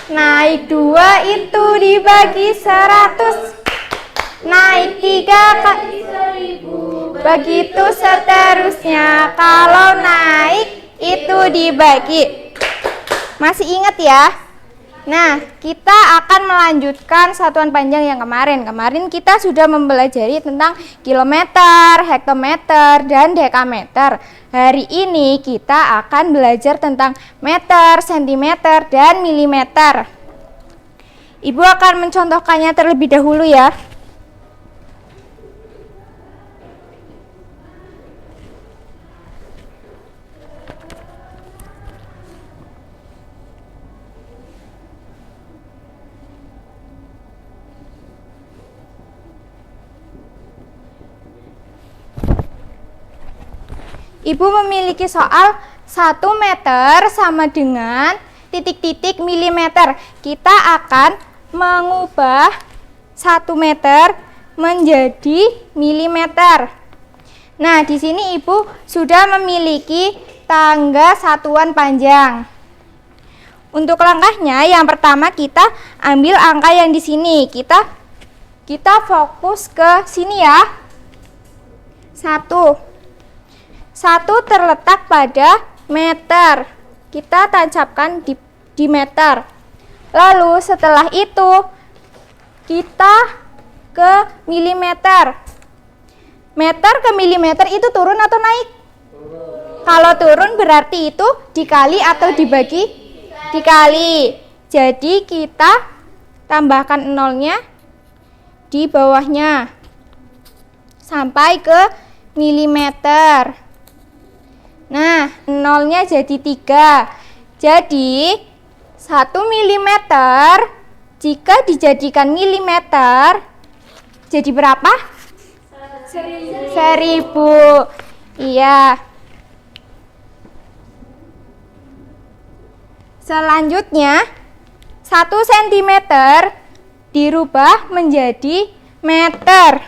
naik 2 itu dibagi 100, naik 3 kali 1000, begitu seterusnya. Kalau naik itu dibagi. Masih ingat ya? Nah, kita akan melanjutkan satuan panjang yang kemarin. Kemarin kita sudah mempelajari tentang kilometer, hektometer, dan dekameter. Hari ini kita akan belajar tentang meter, sentimeter, dan milimeter. Ibu akan mencontohkannya terlebih dahulu ya. Ibu memiliki soal 1 meter sama dengan titik-titik milimeter. Kita akan mengubah 1 meter menjadi milimeter. Nah, di sini Ibu sudah memiliki tangga satuan panjang. Untuk langkahnya, yang pertama kita ambil angka yang di sini. Kita fokus ke sini ya. 1 terletak pada meter. Kita tancapkan di meter. Lalu setelah itu kita ke milimeter. Meter ke milimeter itu turun atau naik? Kalau turun berarti itu dikali atau dibagi? Dikali. Jadi kita tambahkan nolnya di bawahnya sampai ke milimeter. Nah, nolnya jadi 3. Jadi 1 milimeter jika dijadikan milimeter jadi berapa? 1000. Iya. Selanjutnya 1 cm dirubah menjadi meter.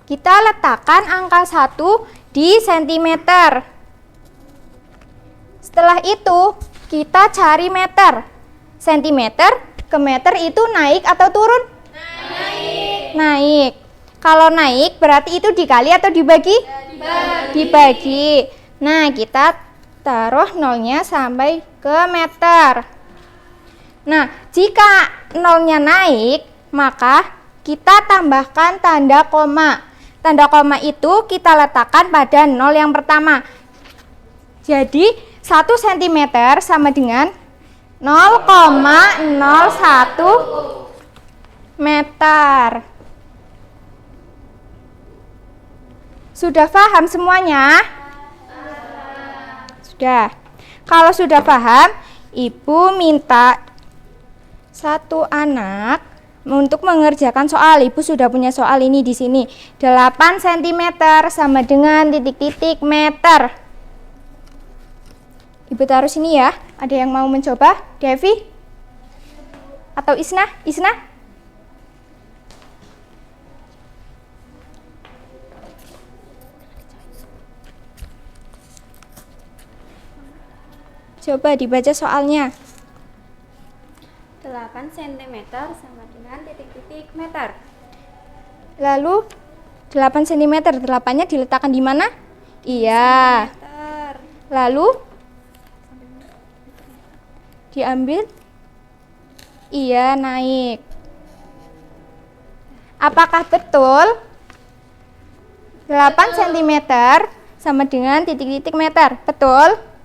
Kita letakkan angka 1 di sentimeter. Setelah itu, kita cari meter. Sentimeter ke meter itu naik atau turun? Naik. Naik. Kalau naik berarti itu dikali atau dibagi? Dibagi. Nah, kita taruh nolnya sampai ke meter. Nah, jika nolnya naik, maka kita tambahkan tanda koma. Tanda koma itu kita letakkan pada nol yang pertama. Jadi 1 cm sama dengan 0,01 meter. Sudah paham semuanya? Sudah. Kalau sudah paham, Ibu minta satu anak untuk mengerjakan soal. Ibu sudah punya soal ini di sini. 8 cm sama dengan titik-titik meter. Ibu taruh sini ya. Ada yang mau mencoba? Devi? Atau Isna? Isna? Coba dibaca soalnya. 8 cm sama dengan titik-titik meter. Lalu 8 cm, 8-nya diletakkan di mana? Iya. Meter. Lalu diambil. Iya, naik. Apakah betul 8 cm sama dengan titik-titik meter? Betul?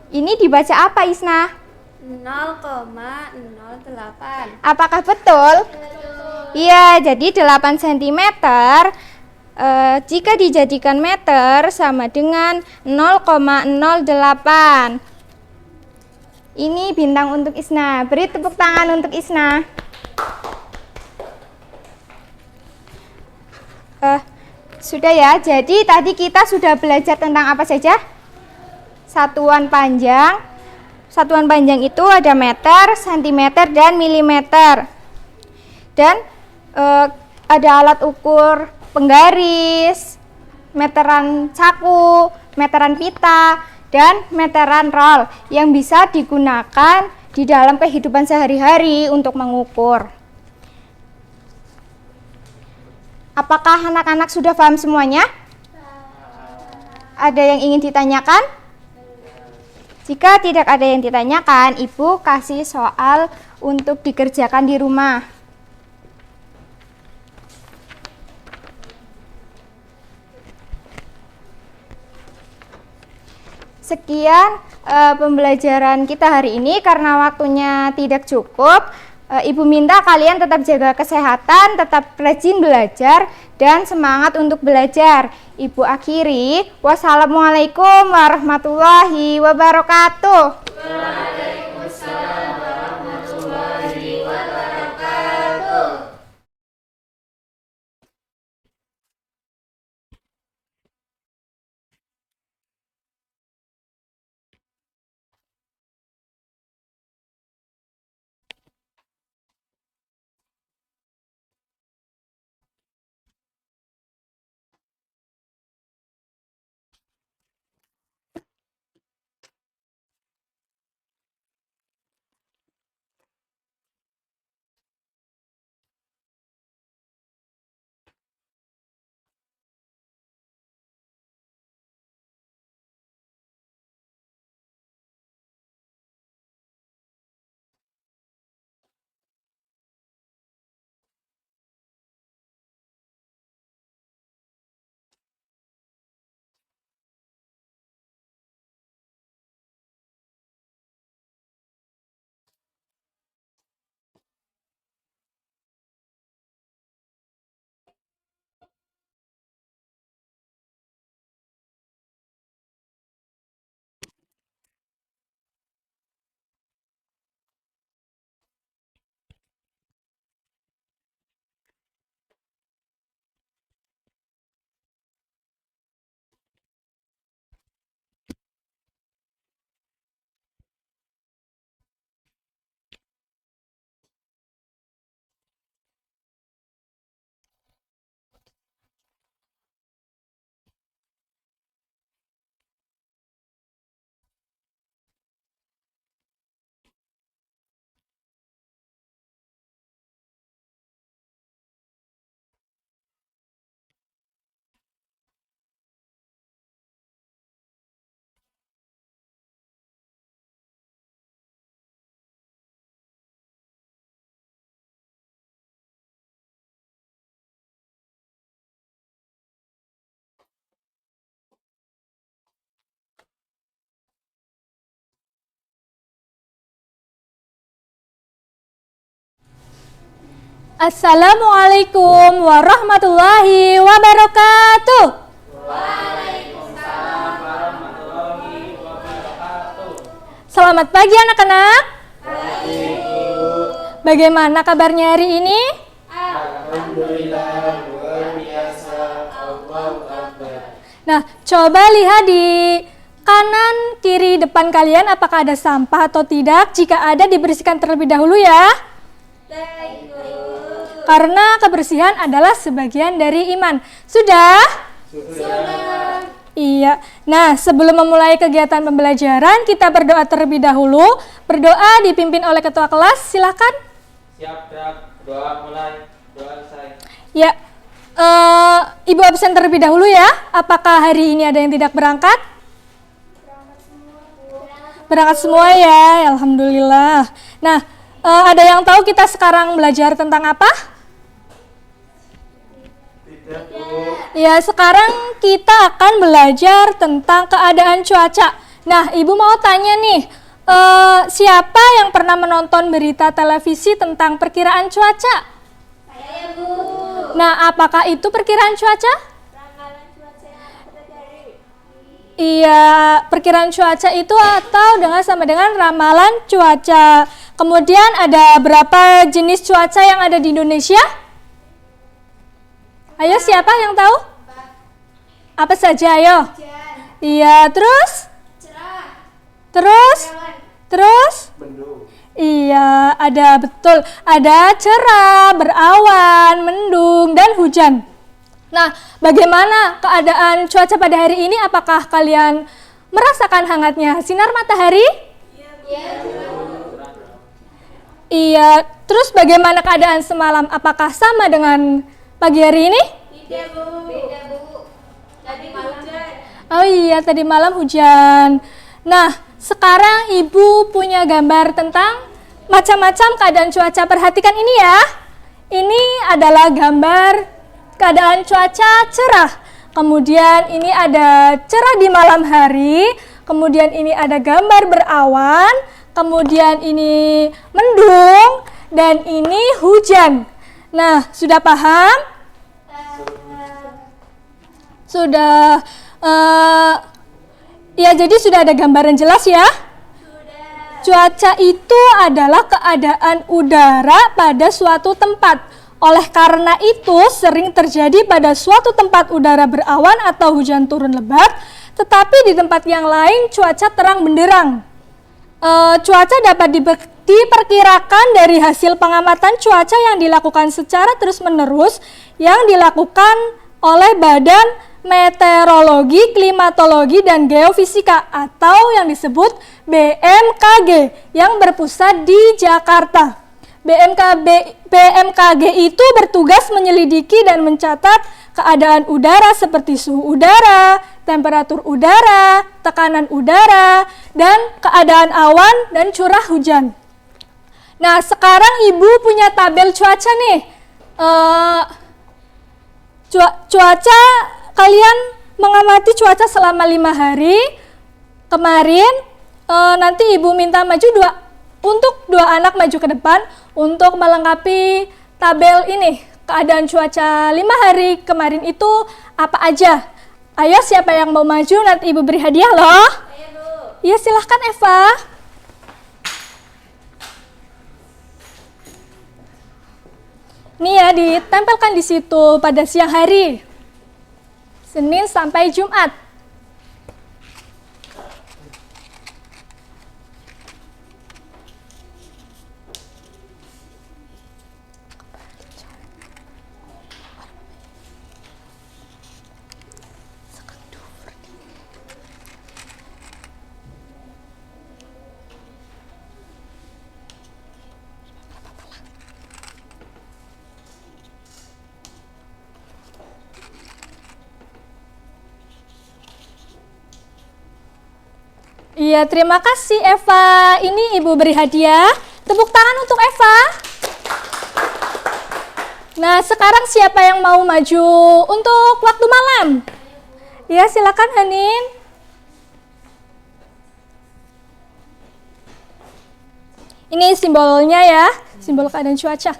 Ini dibaca apa, Isna? 0,08. Apakah betul? Iya, jadi 8 cm jika dijadikan meter sama dengan 0,08. Ini bintang untuk Isna. Beri tepuk tangan untuk Isna. Sudah ya, jadi tadi kita sudah belajar tentang apa saja? Satuan panjang. Satuan panjang itu ada meter, sentimeter, dan milimeter. Dan ada alat ukur penggaris, meteran saku, meteran pita, dan meteran roll yang bisa digunakan di dalam kehidupan sehari-hari untuk mengukur. Apakah anak-anak sudah paham semuanya? Ada yang ingin ditanyakan? Jika tidak ada yang ditanyakan, Ibu kasih soal untuk dikerjakan di rumah. Sekian pembelajaran kita hari ini. Karena waktunya tidak cukup, Ibu minta kalian tetap jaga kesehatan, tetap rajin belajar, dan semangat untuk belajar. Ibu akhiri, wassalamualaikum warahmatullahi wabarakatuh. Assalamualaikum warahmatullahi wabarakatuh. Waalaikumsalam warahmatullahi wabarakatuh. Selamat pagi anak-anak. Bagaimana kabarnya hari ini? Alhamdulillah, luar biasa. Allahu Akbar. Nah, coba lihat di kanan, kiri, depan kalian apakah ada sampah atau tidak. Jika ada, dibersihkan terlebih dahulu ya. Karena kebersihan adalah sebagian dari iman. Sudah? Sudah. Iya. Nah, sebelum memulai kegiatan pembelajaran, kita berdoa terlebih dahulu. Berdoa dipimpin oleh ketua kelas. Silakan. Siap, Drak. Doa mulai. Doa selesai. Ya. Ibu absen terlebih dahulu ya. Apakah hari ini ada yang tidak berangkat? Berangkat semua ya, alhamdulillah. Nah, ada yang tahu kita sekarang belajar tentang apa? Tidak, Bu. Ya, sekarang kita akan belajar tentang keadaan cuaca. Nah, Ibu mau tanya nih, siapa yang pernah menonton berita televisi tentang perkiraan cuaca? Saya, Bu. Nah, apakah itu perkiraan cuaca? Ramalan cuaca yang kita cari. Iya, perkiraan cuaca itu atau sama dengan ramalan cuaca. Kemudian ada berapa jenis cuaca yang ada di Indonesia? Ayo, siapa yang tahu? Apa saja, ayo? Iya, terus? Cerah. Terus? Terus? Mendung. Iya, ada betul. Ada cerah, berawan, mendung, dan hujan. Nah, bagaimana keadaan cuaca pada hari ini? Apakah kalian merasakan hangatnya sinar matahari? Iya. Terus bagaimana keadaan semalam? Apakah sama dengan pagi hari ini? Tidak, Bu. Beda, Bu. Tadi hujan. Oh iya, tadi malam hujan. Nah, sekarang Ibu punya gambar tentang macam-macam keadaan cuaca. Perhatikan ini ya. Ini adalah gambar keadaan cuaca cerah. Kemudian ini ada cerah di malam hari. Kemudian ini ada gambar berawan. Kemudian ini mendung. Dan ini hujan. Nah, sudah paham? Sudah. Ya, jadi sudah ada gambaran jelas ya? Cuaca itu adalah keadaan udara pada suatu tempat. Oleh karena itu, sering terjadi pada suatu tempat udara berawan atau hujan turun lebat, tetapi di tempat yang lain cuaca terang benderang. Cuaca dapat diperkirakan dari hasil pengamatan cuaca yang dilakukan secara terus-menerus yang dilakukan oleh Badan Meteorologi, Klimatologi, dan Geofisika atau yang disebut BMKG yang berpusat di Jakarta. BMKG itu bertugas menyelidiki dan mencatat keadaan udara seperti suhu udara, temperatur udara, tekanan udara, dan keadaan awan dan curah hujan. Nah, sekarang Ibu punya tabel cuaca nih. Cuaca, kalian mengamati cuaca selama 5 hari. Kemarin nanti Ibu minta maju untuk dua anak maju ke depan untuk melengkapi tabel ini. Keadaan cuaca 5 hari kemarin itu apa aja. Ayo, siapa yang mau maju, nanti Ibu beri hadiah loh. Iya, silahkan Eva. Nih ya, ditempelkan di situ pada siang hari. Senin sampai Jumat. Iya, terima kasih Eva. Ini Ibu beri hadiah. Tepuk tangan untuk Eva. Nah, sekarang siapa yang mau maju untuk waktu malam? Ya, silakan Hanin. Ini simbolnya ya, simbol keadaan cuaca.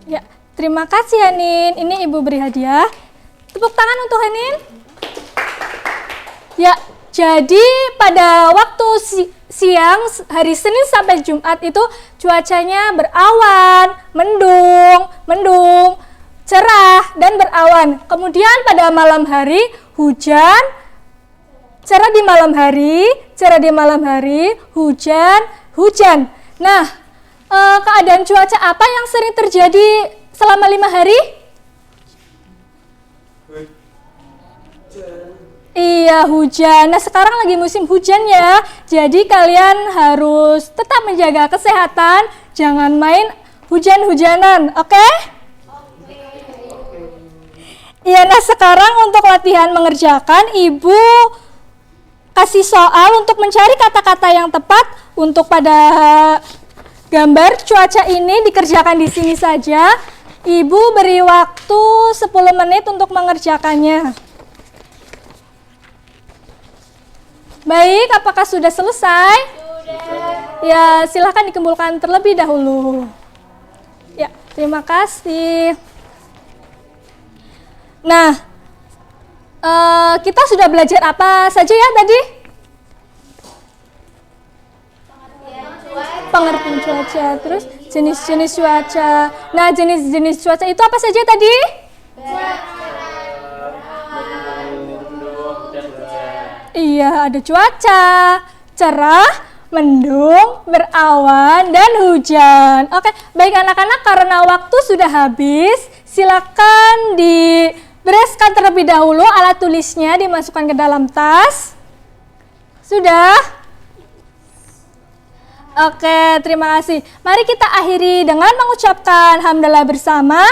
Ya, terima kasih Hanin. Ini Ibu beri hadiah. Tepuk tangan untuk Hanin. Ya, jadi pada waktu siang hari Senin sampai Jumat itu cuacanya berawan, mendung, cerah dan berawan. Kemudian pada malam hari hujan, cerah di malam hari, hujan. Nah, keadaan cuaca apa yang sering terjadi selama 5 hari? Iya, hujan. Nah, sekarang lagi musim hujan ya. Jadi kalian harus tetap menjaga kesehatan, jangan main hujan-hujanan, oke? Iya, nah sekarang untuk latihan mengerjakan, Ibu kasih soal untuk mencari kata-kata yang tepat untuk pada gambar cuaca ini dikerjakan di sini saja. Ibu beri waktu 10 menit untuk mengerjakannya. Baik, apakah sudah selesai? Sudah. Ya, silahkan dikumpulkan terlebih dahulu. Ya, terima kasih. Nah, kita sudah belajar apa saja ya tadi? Pengertian cuaca, terus jenis-jenis cuaca. Nah, jenis-jenis cuaca itu apa saja tadi? Iya, ada cuaca, cerah, mendung, berawan, dan hujan. Oke, baik anak-anak, karena waktu sudah habis, silakan dibereskan terlebih dahulu alat tulisnya, dimasukkan ke dalam tas. Sudah? Oke, terima kasih. Mari kita akhiri dengan mengucapkan hamdalah bersama.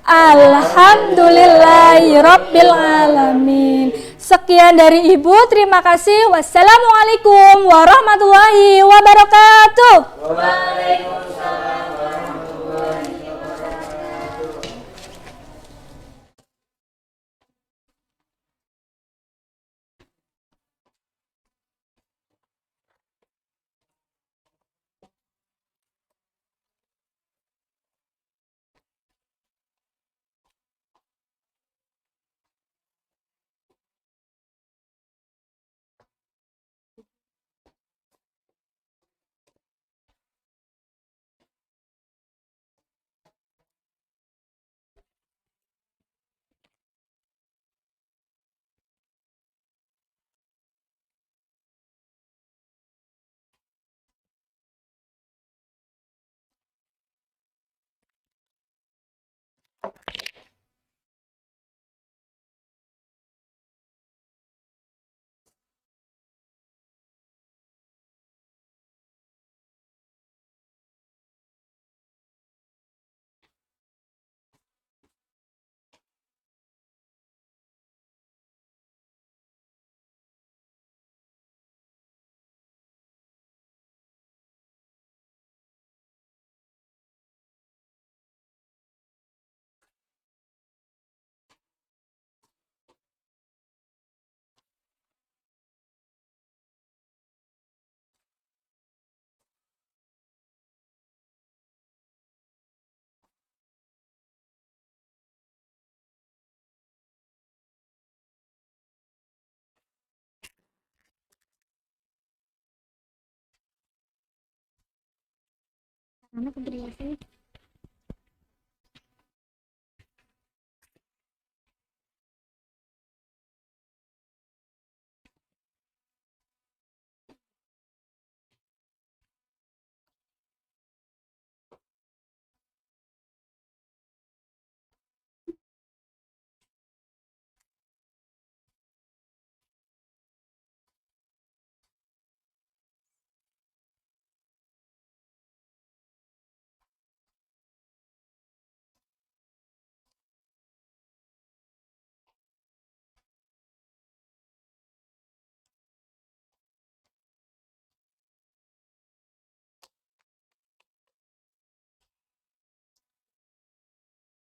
Alhamdulillahirabbil alamin. Sekian dari Ibu, terima kasih. Wassalamualaikum warahmatullahi wabarakatuh. Waalaikumsalam warahmatullahi wabarakatuh.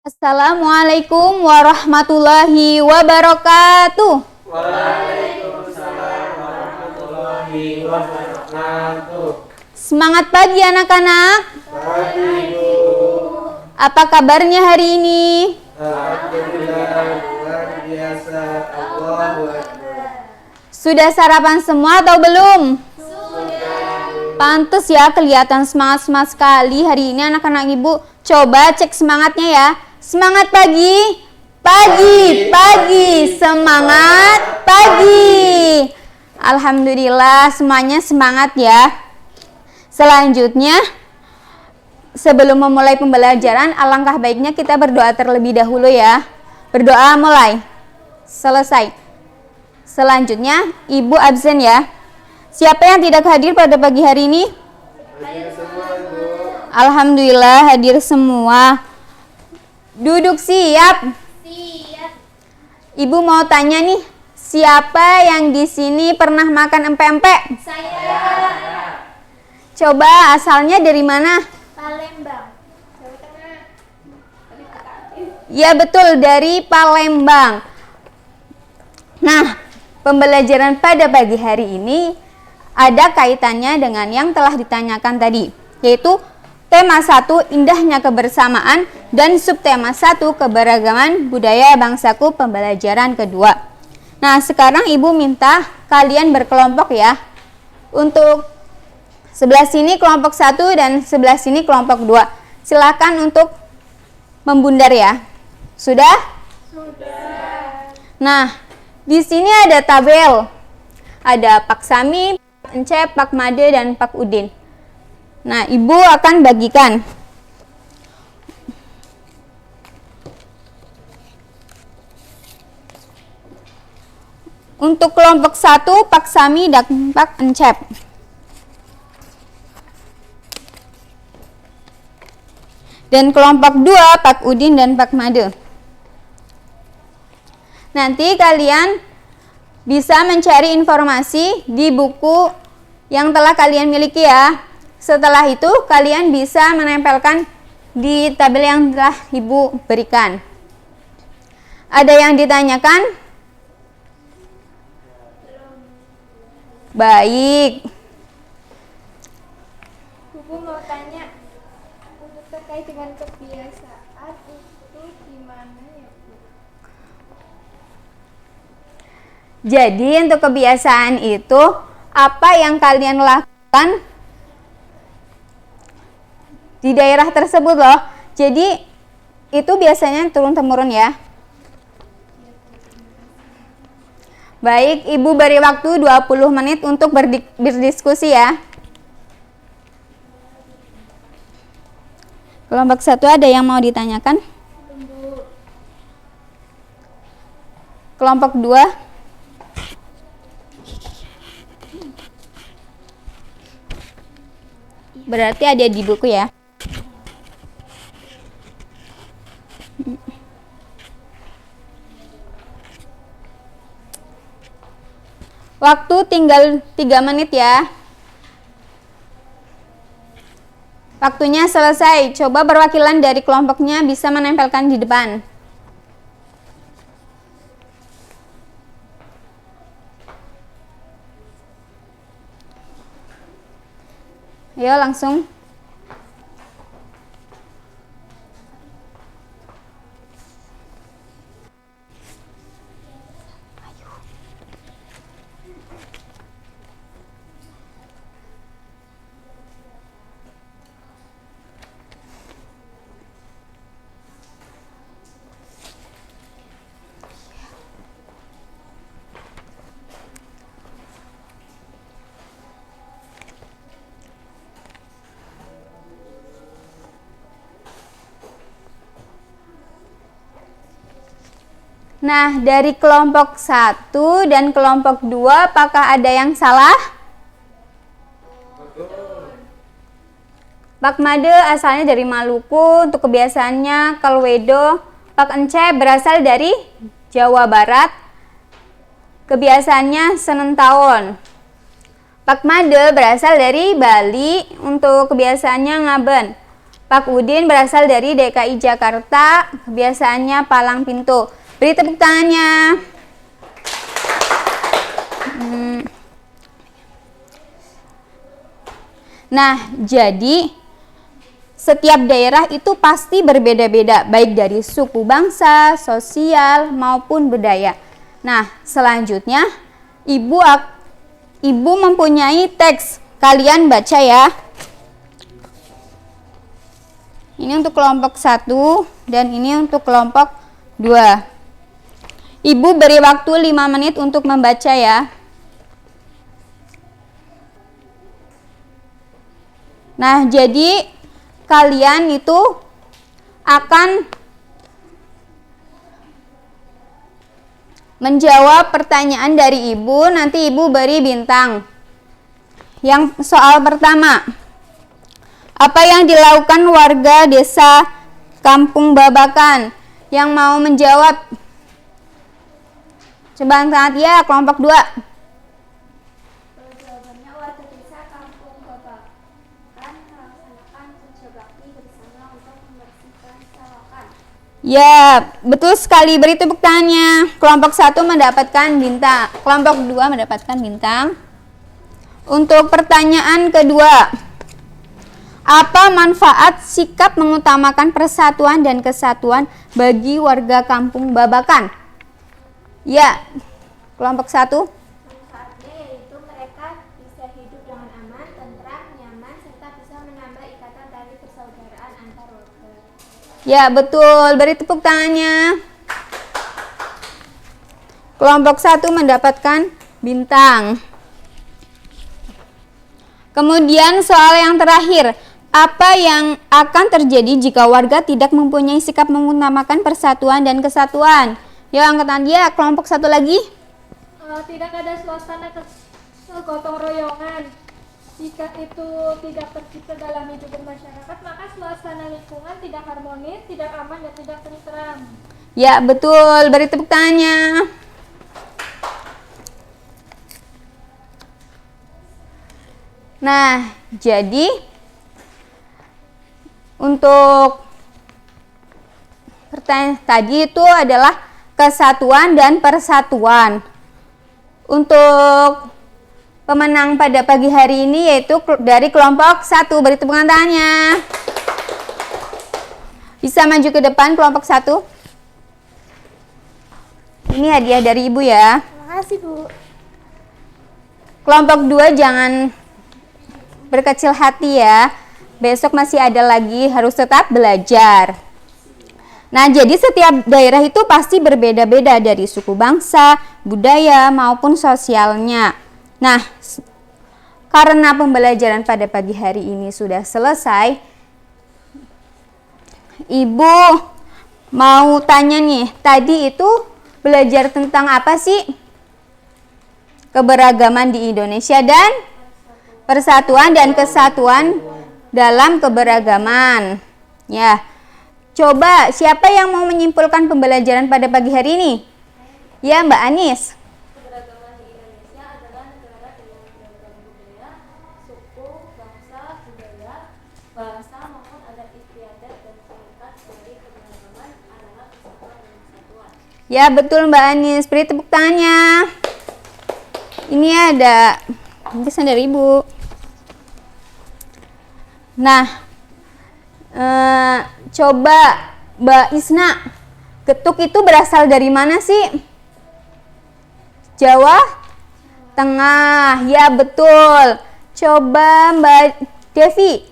Assalamualaikum warahmatullahi wabarakatuh. Waalaikumsalam warahmatullahi wabarakatuh. Semangat pagi anak-anak. Pagi, Bu. Apa kabarnya hari ini? Alhamdulillah, luar biasa. Allahu Akbar. Sudah sarapan semua atau belum? Pantes ya, kelihatan semangat-semangat sekali hari ini anak-anak ibu. Coba cek semangatnya ya. Semangat pagi. Pagi. Semangat pagi. Alhamdulillah semuanya semangat ya. Selanjutnya, sebelum memulai pembelajaran, alangkah baiknya kita berdoa terlebih dahulu ya. Berdoa mulai. Selesai. Selanjutnya, ibu absen ya. Siapa yang tidak hadir pada pagi hari ini? Alhamdulillah hadir semua. Duduk siap. Ibu mau tanya nih, siapa yang di sini pernah makan empek-empek? Saya Coba asalnya dari mana? Palembang, Jawa Tengah. Ya betul, dari Palembang. Nah, pembelajaran pada pagi hari ini ada kaitannya dengan yang telah ditanyakan tadi, yaitu tema 1 indahnya kebersamaan dan subtema 1 keberagaman budaya bangsaku pembelajaran kedua. Nah, sekarang ibu minta kalian berkelompok ya. Untuk sebelah sini kelompok 1 dan sebelah sini kelompok 2. Silakan untuk membundar ya. Sudah? Sudah. Nah, di sini ada tabel. Ada Pak Sami, Pak Encep, Pak Made, dan Pak Udin. Nah, ibu akan bagikan. Untuk kelompok 1, Pak Sami dan Pak Encep. Dan kelompok 2, Pak Udin dan Pak Made. Nanti kalian bisa mencari informasi di buku yang telah kalian miliki ya. Setelah itu kalian bisa menempelkan di tabel yang telah ibu berikan. Ada yang ditanyakan? Baik. Bu mau tanya, untuk terkait dengan kebiasaan itu gimana ya Bu? Jadi untuk kebiasaan itu apa yang kalian lakukan di daerah tersebut loh. Jadi itu biasanya turun-temurun ya. Baik, ibu beri waktu 20 menit untuk berdiskusi ya. Kelompok 1 ada yang mau ditanyakan? Kelompok 2? Berarti ada di buku ya. Waktu tinggal 3 menit ya. Waktunya selesai. Coba perwakilan dari kelompoknya bisa menempelkan di depan. Ayo langsung. Nah, dari kelompok 1 dan kelompok 2, apakah ada yang salah? Pak Made asalnya dari Maluku, untuk kebiasaannya Kalwedo. Pak Encep berasal dari Jawa Barat, kebiasaannya Senentawon. Pak Made berasal dari Bali, untuk kebiasaannya Ngaben. Pak Udin berasal dari DKI Jakarta, kebiasaannya Palang Pintu. Beri tepuk tangannya. Nah, jadi setiap daerah itu pasti berbeda-beda, baik dari suku bangsa, sosial, maupun budaya. Nah, selanjutnya Ibu mempunyai teks. Kalian baca ya. Ini untuk kelompok 1 dan ini untuk kelompok 2. Ibu beri waktu 5 menit untuk membaca ya. Nah, jadi kalian itu akan menjawab pertanyaan dari Ibu, nanti Ibu beri bintang. Yang soal pertama, apa yang dilakukan warga desa Kampung Babakan? Yang mau menjawab, coba angkat ya, kelompok 2. Jawabannya warga desa Kampung Babakan melaksanakan kerja bakti bersama untuk membersihkan sawakan. Ya, betul sekali. Beri tepuk tangannya. Kelompok 1 mendapatkan bintang, kelompok 2 mendapatkan bintang. Untuk pertanyaan kedua, apa manfaat sikap mengutamakan persatuan dan kesatuan bagi warga Kampung Babakan? Ya, kelompok 1. Manfaatnya yaitu mereka bisa hidup dengan aman, tentram, nyaman, serta bisa menambah ikatan tali persaudaraan antar warga. Ya, betul. Beri tepuk tangannya. Kelompok 1 mendapatkan bintang. Kemudian soal yang terakhir, apa yang akan terjadi jika warga tidak mempunyai sikap mengutamakan persatuan dan kesatuan? Yuk, angkatan dia, kelompok 1 lagi. Tidak ada suasana gotong royongan. Jika itu tidak tercipta dalam hidup bermasyarakat, maka suasana lingkungan tidak harmonis, tidak aman, dan tidak tentram. Ya, betul. Beri tepuk tangannya. Nah, jadi untuk pertanyaan tadi itu adalah kesatuan dan persatuan. Untuk pemenang pada pagi hari ini yaitu dari kelompok 1. Beri tepuk tangannya. Bisa maju ke depan kelompok 1. Ini hadiah dari Ibu ya. Terima kasih, Bu. Kelompok 2 jangan berkecil hati ya. Besok masih ada lagi, harus tetap belajar. Nah, jadi setiap daerah itu pasti berbeda-beda dari suku bangsa, budaya, maupun sosialnya. Nah, karena pembelajaran pada pagi hari ini sudah selesai, Ibu mau tanya nih, tadi itu belajar tentang apa sih? Keberagaman di Indonesia dan persatuan dan kesatuan dalam keberagaman. Ya. Coba siapa yang mau menyimpulkan pembelajaran pada pagi hari ini? Ya, Mbak Anis. Keberagaman di Indonesia adalah negara dengan beragam budaya, suku, bangsa, budaya, bahasa maupun adat istiadat, dan tingkat dari keberagaman adalah kesatuan dan kesatuan. Ya, betul Mbak Anis. Beri tepuk tangannya. Ini ada pesan dari Ibu. Nah, coba Mbak Isna, getuk itu berasal dari mana sih? Jawa Tengah. Ya, betul. Coba Mbak Devi,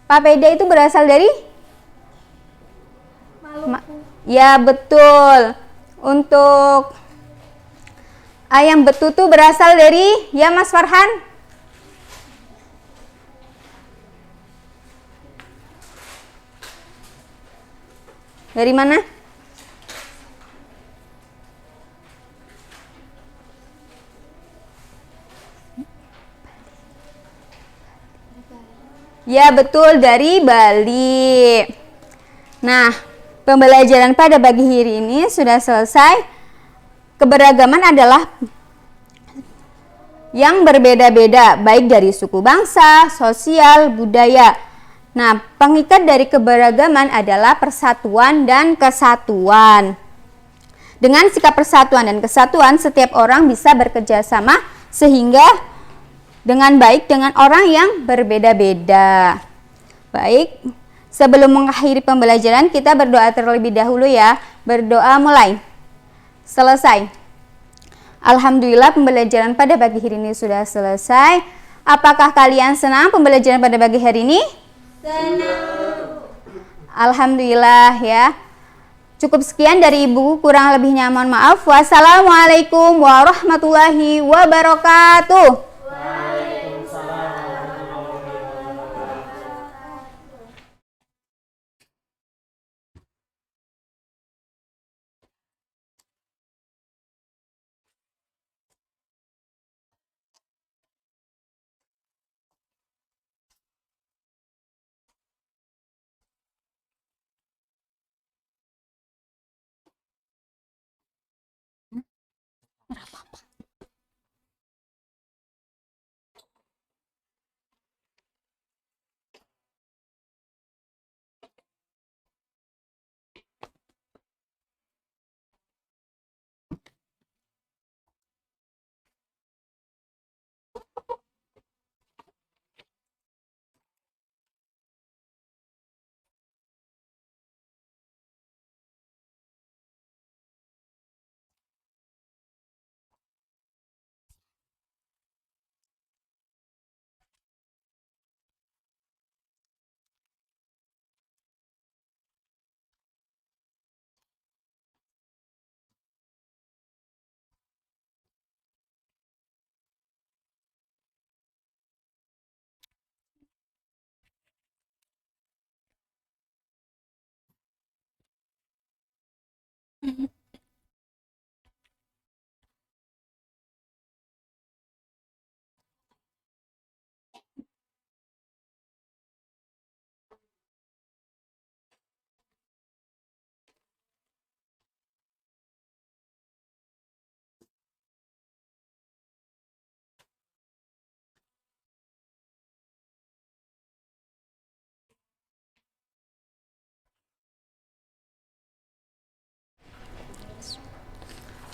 papeda itu berasal dari? Maluku. Ya, betul. Untuk ayam betutu berasal dari? Ya, Mas Farhan. Dari mana? Ya, betul, dari Bali. Nah, pembelajaran pada pagi hari ini sudah selesai. Keberagaman adalah yang berbeda-beda, baik dari suku bangsa, sosial, budaya. Nah, pengikat dari keberagaman adalah persatuan dan kesatuan. Dengan sikap persatuan dan kesatuan, setiap orang bisa bekerja sama sehingga dengan baik dengan orang yang berbeda-beda. Baik, Sebelum mengakhiri pembelajaran, kita berdoa terlebih dahulu ya. Berdoa mulai. Selesai. Alhamdulillah pembelajaran pada pagi hari ini sudah selesai. Apakah kalian senang pembelajaran pada pagi hari ini? Senang. Alhamdulillah ya. Cukup sekian dari Ibu, kurang lebihnya mohon maaf. Wassalamualaikum warahmatullahi wabarakatuh.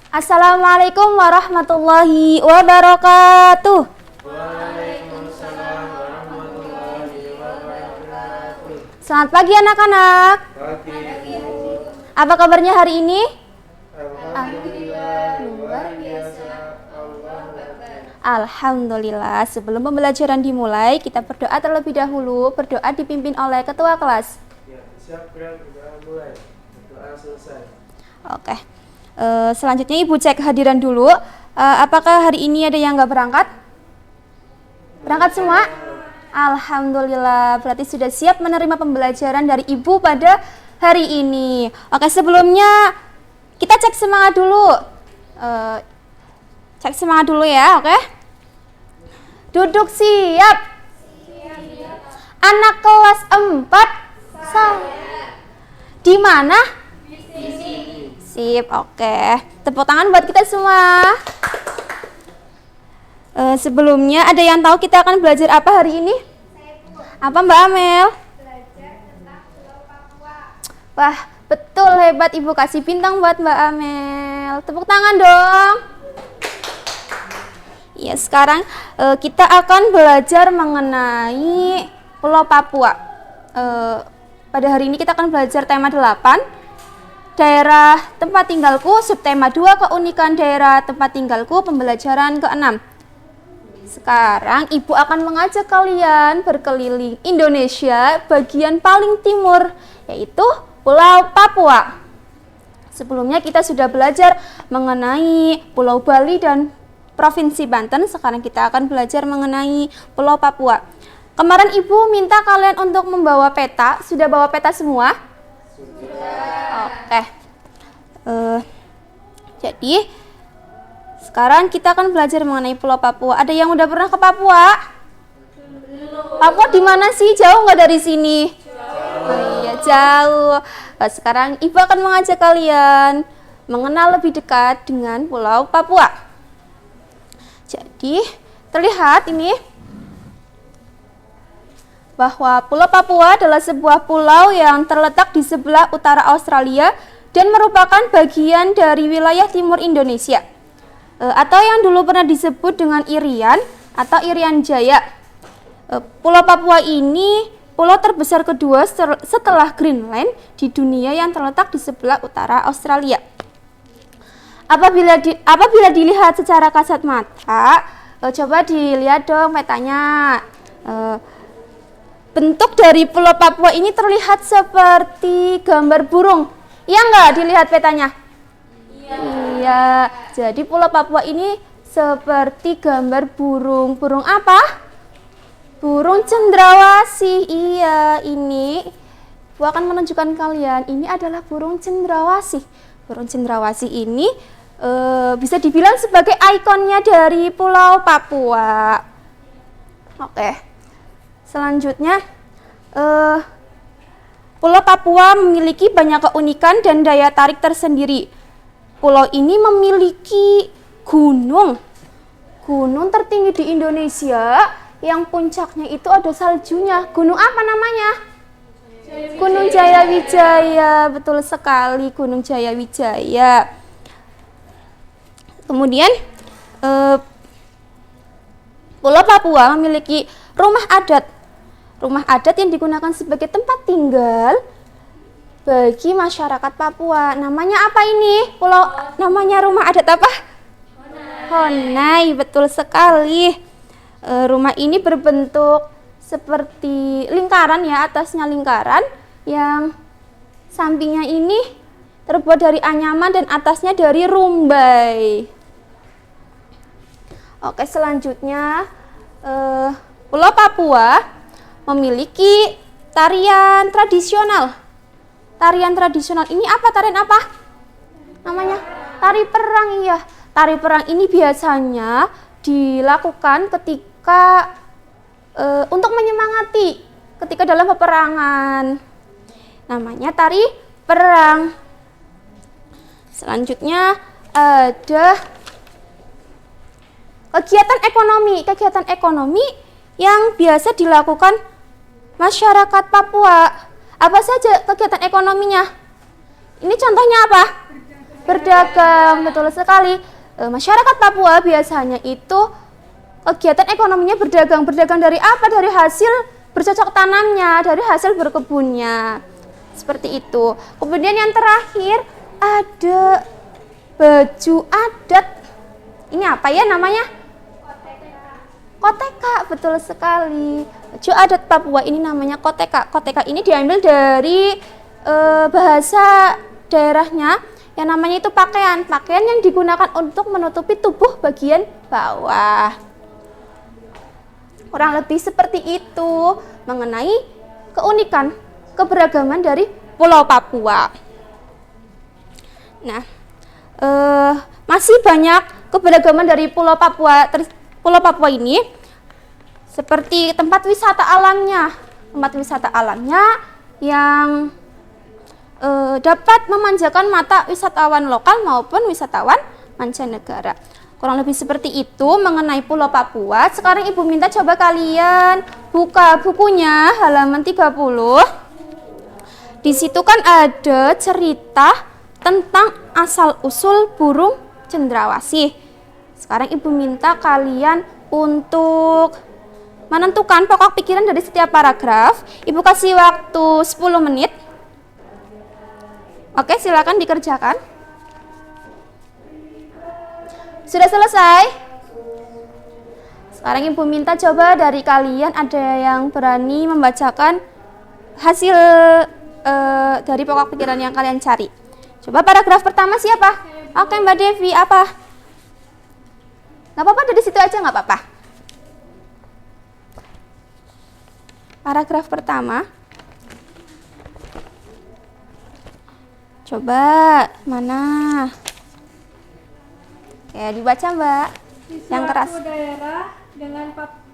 Assalamualaikum warahmatullahi wabarakatuh. Waalaikumsalam warahmatullahi wabarakatuh. Selamat pagi anak-anak. Pagi, Bu. Apa kabarnya hari ini? Alhamdulillah, luar biasa. Allahu Akbar. Alhamdulillah. Sebelum pembelajaran dimulai, kita berdoa terlebih dahulu. Berdoa dipimpin oleh ketua kelas. Ya, siap, kita mulai. Doa selesai. Oke. Selanjutnya Ibu cek kehadiran dulu. Apakah hari ini ada yang nggak berangkat? Berangkat semua? Alhamdulillah, berarti sudah siap menerima pembelajaran dari Ibu pada hari ini. Oke, sebelumnya kita cek semangat dulu. Cek semangat dulu ya, oke? Duduk siap. Anak kelas 4. Di mana? Sip, oke. Tepuk tangan buat kita semua. Sebelumnya ada yang tahu kita akan belajar apa hari ini? Apa Mbak Amel? Belajar tentang Pulau Papua. Wah, betul, hebat Ibu, kasih bintang buat Mbak Amel. Tepuk tangan dong. Ya, sekarang kita akan belajar mengenai Pulau Papua. Pada hari ini kita akan belajar tema 8. Daerah tempat tinggalku, subtema 2, keunikan daerah tempat tinggalku, pembelajaran ke-6. Sekarang Ibu akan mengajak kalian berkeliling Indonesia bagian paling timur, yaitu Pulau Papua. Sebelumnya kita sudah belajar mengenai Pulau Bali dan Provinsi Banten. Sekarang kita akan belajar mengenai Pulau Papua. Kemarin Ibu minta kalian untuk membawa peta. Sudah bawa peta semua? Oke. Jadi sekarang kita akan belajar mengenai Pulau Papua. Ada yang udah pernah ke Papua? Papua di mana sih? Jauh nggak dari sini? Oh iya, jauh. Sekarang Ibu akan mengajak kalian mengenal lebih dekat dengan Pulau Papua. Jadi terlihat ini bahwa Pulau Papua adalah sebuah pulau yang terletak di sebelah utara Australia dan merupakan bagian dari wilayah timur Indonesia, atau yang dulu pernah disebut dengan Irian atau Irian Jaya. Pulau Papua ini pulau terbesar kedua setelah Greenland di dunia yang terletak di sebelah utara Australia. Apabila dilihat secara kasat mata, coba dilihat dong petanya. Bentuk dari Pulau Papua ini terlihat seperti gambar burung. Iya nggak dilihat petanya? Iya. Jadi Pulau Papua ini seperti gambar burung. Burung apa? Burung cendrawasih. Iya, ini aku akan menunjukkan kalian. Ini adalah burung cendrawasih. Burung cendrawasih ini bisa dibilang sebagai ikonnya dari Pulau Papua. Oke. Selanjutnya, Pulau Papua memiliki banyak keunikan dan daya tarik tersendiri. Pulau ini memiliki gunung tertinggi di Indonesia yang puncaknya itu ada saljunya. Gunung apa namanya? Gunung Jayawijaya, betul sekali, Gunung Jayawijaya. Kemudian Pulau Papua memiliki rumah adat yang digunakan sebagai tempat tinggal bagi masyarakat Papua. Namanya apa ini? Namanya rumah adat apa? Honai, betul sekali. Rumah ini berbentuk seperti lingkaran ya, atasnya lingkaran, yang sampingnya ini terbuat dari anyaman dan atasnya dari rumbai. Oke, selanjutnya Pulau Papua memiliki tarian tradisional. Tarian tradisional ini apa? Tarian apa? Namanya tari perang, iya. Tari perang ini biasanya dilakukan ketika untuk menyemangati ketika dalam peperangan. Namanya tari perang. Selanjutnya ada kegiatan ekonomi yang biasa dilakukan masyarakat Papua. Apa saja kegiatan ekonominya? Ini contohnya apa? Berdagang, betul sekali. Masyarakat Papua biasanya itu kegiatan ekonominya berdagang. Berdagang dari apa? Dari hasil bercocok tanamnya, dari hasil berkebunnya. Seperti itu. Kemudian yang terakhir ada baju adat. Ini apa ya namanya? Koteka, betul sekali. Baju adat Papua ini namanya koteka. Koteka ini diambil dari bahasa daerahnya yang namanya itu pakaian. Pakaian yang digunakan untuk menutupi tubuh bagian bawah. Kurang lebih seperti itu mengenai keunikan, keberagaman dari Pulau Papua. Nah, masih banyak keberagaman dari Pulau Papua. Pulau Papua ini seperti tempat wisata alamnya. Tempat wisata alamnya yang dapat memanjakan mata wisatawan lokal maupun wisatawan mancanegara. Kurang lebih seperti itu mengenai Pulau Papua. Sekarang Ibu minta coba kalian buka bukunya halaman 30. Di situ kan ada cerita tentang asal-usul burung cendrawasih. Sekarang Ibu minta kalian untuk menentukan pokok pikiran dari setiap paragraf. Ibu kasih waktu 10 menit. Oke, silakan dikerjakan. Sudah selesai? Sekarang Ibu minta coba dari kalian ada yang berani membacakan hasil dari pokok pikiran yang kalian cari. Coba paragraf pertama siapa? Oke, Mbak Devi, apa? Gak apa-apa, dari situ aja gak apa-apa. Paragraf pertama. Coba, mana? Oke, dibaca Mbak. Di Yang keras. suatu daerah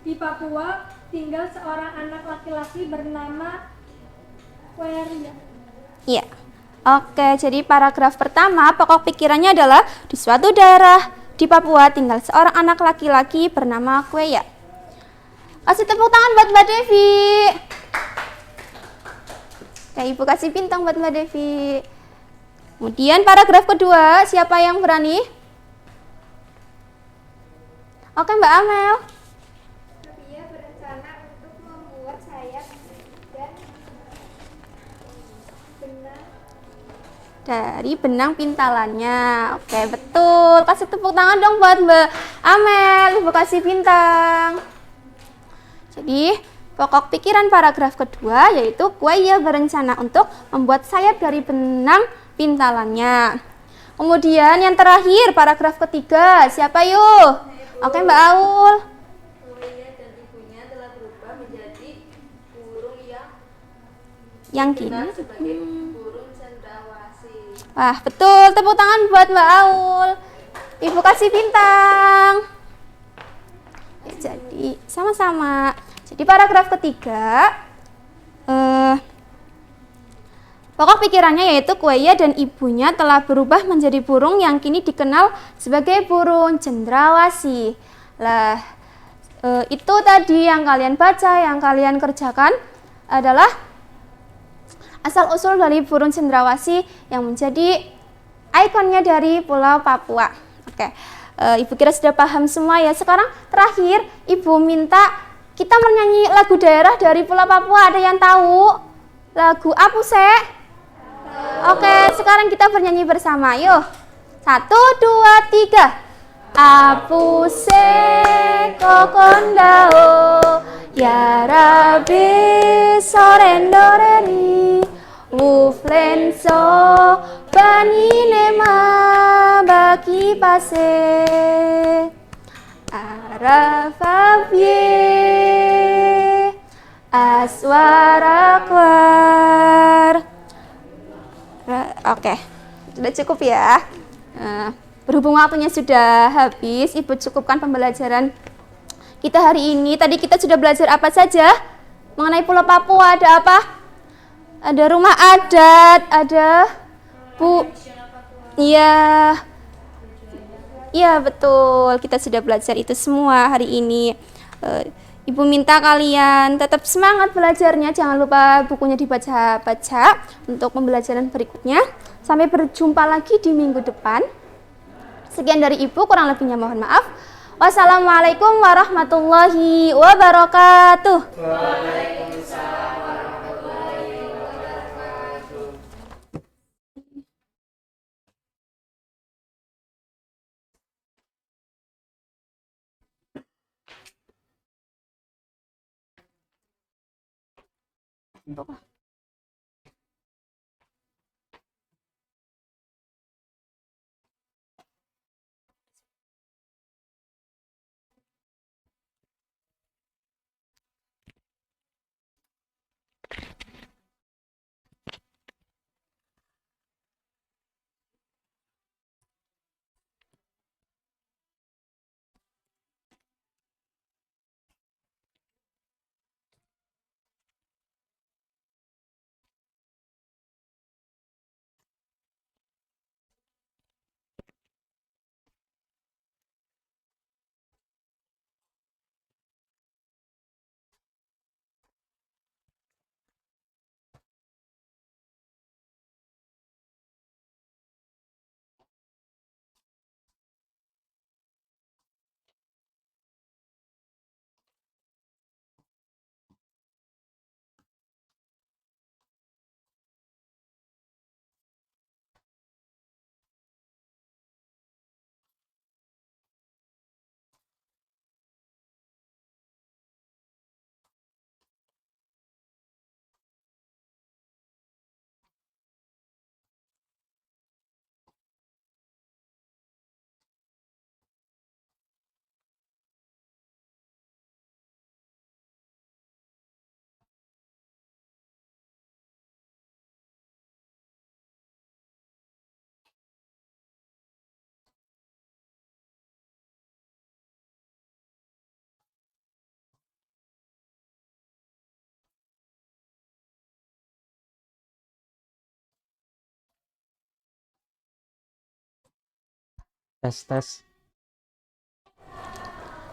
di Papua tinggal seorang anak laki-laki bernama Queria. Iya. Oke, jadi paragraf pertama pokok pikirannya adalah di suatu daerah di Papua tinggal seorang anak laki-laki bernama Queria. Kasih tepuk tangan buat Mbak Devi. Oke, Ibu kasih bintang buat Mbak Devi. Kemudian paragraf kedua, siapa yang berani? Oke, Mbak Amel. Dia berencana untuk membuat sayap dan dari benang pintalannya. Oke, betul. Kasih tepuk tangan dong buat Mbak Amel. Ibu kasih bintang. Jadi, pokok pikiran paragraf kedua yaitu Kuwaiya berencana untuk membuat sayap dari benang pintalannya. Kemudian yang terakhir, paragraf ketiga. Siapa yuk? Oke, Mbak Aul. Kuwaiya dan ibunya telah berubah menjadi burung Yang dikenal kini. sebagai burung cendrawasih. Wah, betul. Tepuk tangan buat Mbak Aul. Ibu kasih bintang. Jadi, sama-sama. Jadi, paragraf ketiga, pokok pikirannya yaitu Kuwaiya dan ibunya telah berubah menjadi burung yang kini dikenal sebagai burung cendrawasih. Lah, itu tadi yang kalian baca, yang kalian kerjakan adalah asal-usul dari burung cendrawasih yang menjadi ikonnya dari Pulau Papua. Oke, Ibu kira sudah paham semua ya. Sekarang terakhir, Ibu minta kita menyanyi lagu daerah dari Pulau Papua. Ada yang tahu? Lagu apa sih? Oke, sekarang kita bernyanyi bersama. Yuk, 1, 2, 3. Apuse kokondao ya Rabbi sorendoreri uflenso baninema baki pase arafavye aswarakwar. Oke, sudah cukup ya. Berhubung waktunya sudah habis, Ibu cukupkan pembelajaran kita hari ini. Tadi kita sudah belajar apa saja? Mengenai Pulau Papua ada apa? Ada rumah adat, ada Iya. Iya, betul. Kita sudah belajar itu semua hari ini. Ibu minta kalian tetap semangat belajarnya. Jangan lupa bukunya dibaca-baca untuk pembelajaran berikutnya. Sampai berjumpa lagi di minggu depan. Sekian dari Ibu, kurang lebihnya mohon maaf. Wassalamualaikum warahmatullahi wabarakatuh. Waalaikumsalam warahmatullahi wabarakatuh. Tes.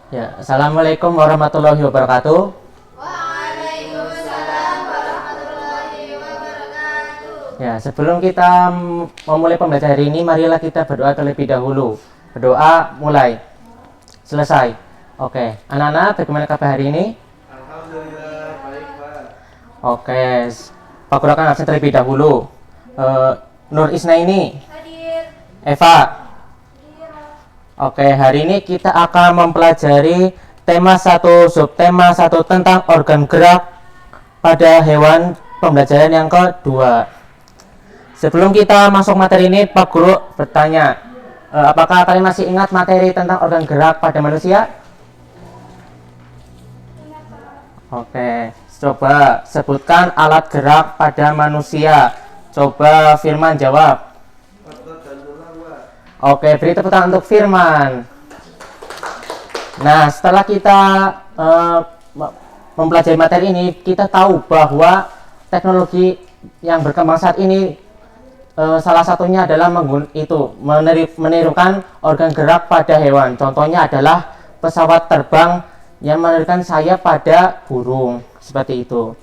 Ya, assalamualaikum warahmatullahi wabarakatuh. Waalaikumsalam warahmatullahi wabarakatuh. Ya, sebelum kita memulai pembelajaran hari ini, marilah kita berdoa terlebih dahulu. Berdoa mulai. Selesai. Oke, anak-anak bagaimana kabar hari ini? Alhamdulillah baik, Pak. Oke, Pak Guru akan absen terlebih dahulu. Nur Isnaini. Hadir. Eva. Oke, hari ini kita akan mempelajari tema 1, subtema 1 tentang organ gerak pada hewan, pembelajaran yang kedua. Sebelum kita masuk materi ini, Pak Guru bertanya, apakah kalian masih ingat materi tentang organ gerak pada manusia? Oke, coba sebutkan alat gerak pada manusia. Coba Firman jawab. Oke, beri tepuk tangan untuk Firman. Nah, setelah kita mempelajari materi ini, kita tahu bahwa teknologi yang berkembang saat ini salah satunya adalah menirukan organ gerak pada hewan. Contohnya adalah pesawat terbang yang menirukan sayap pada burung, seperti itu.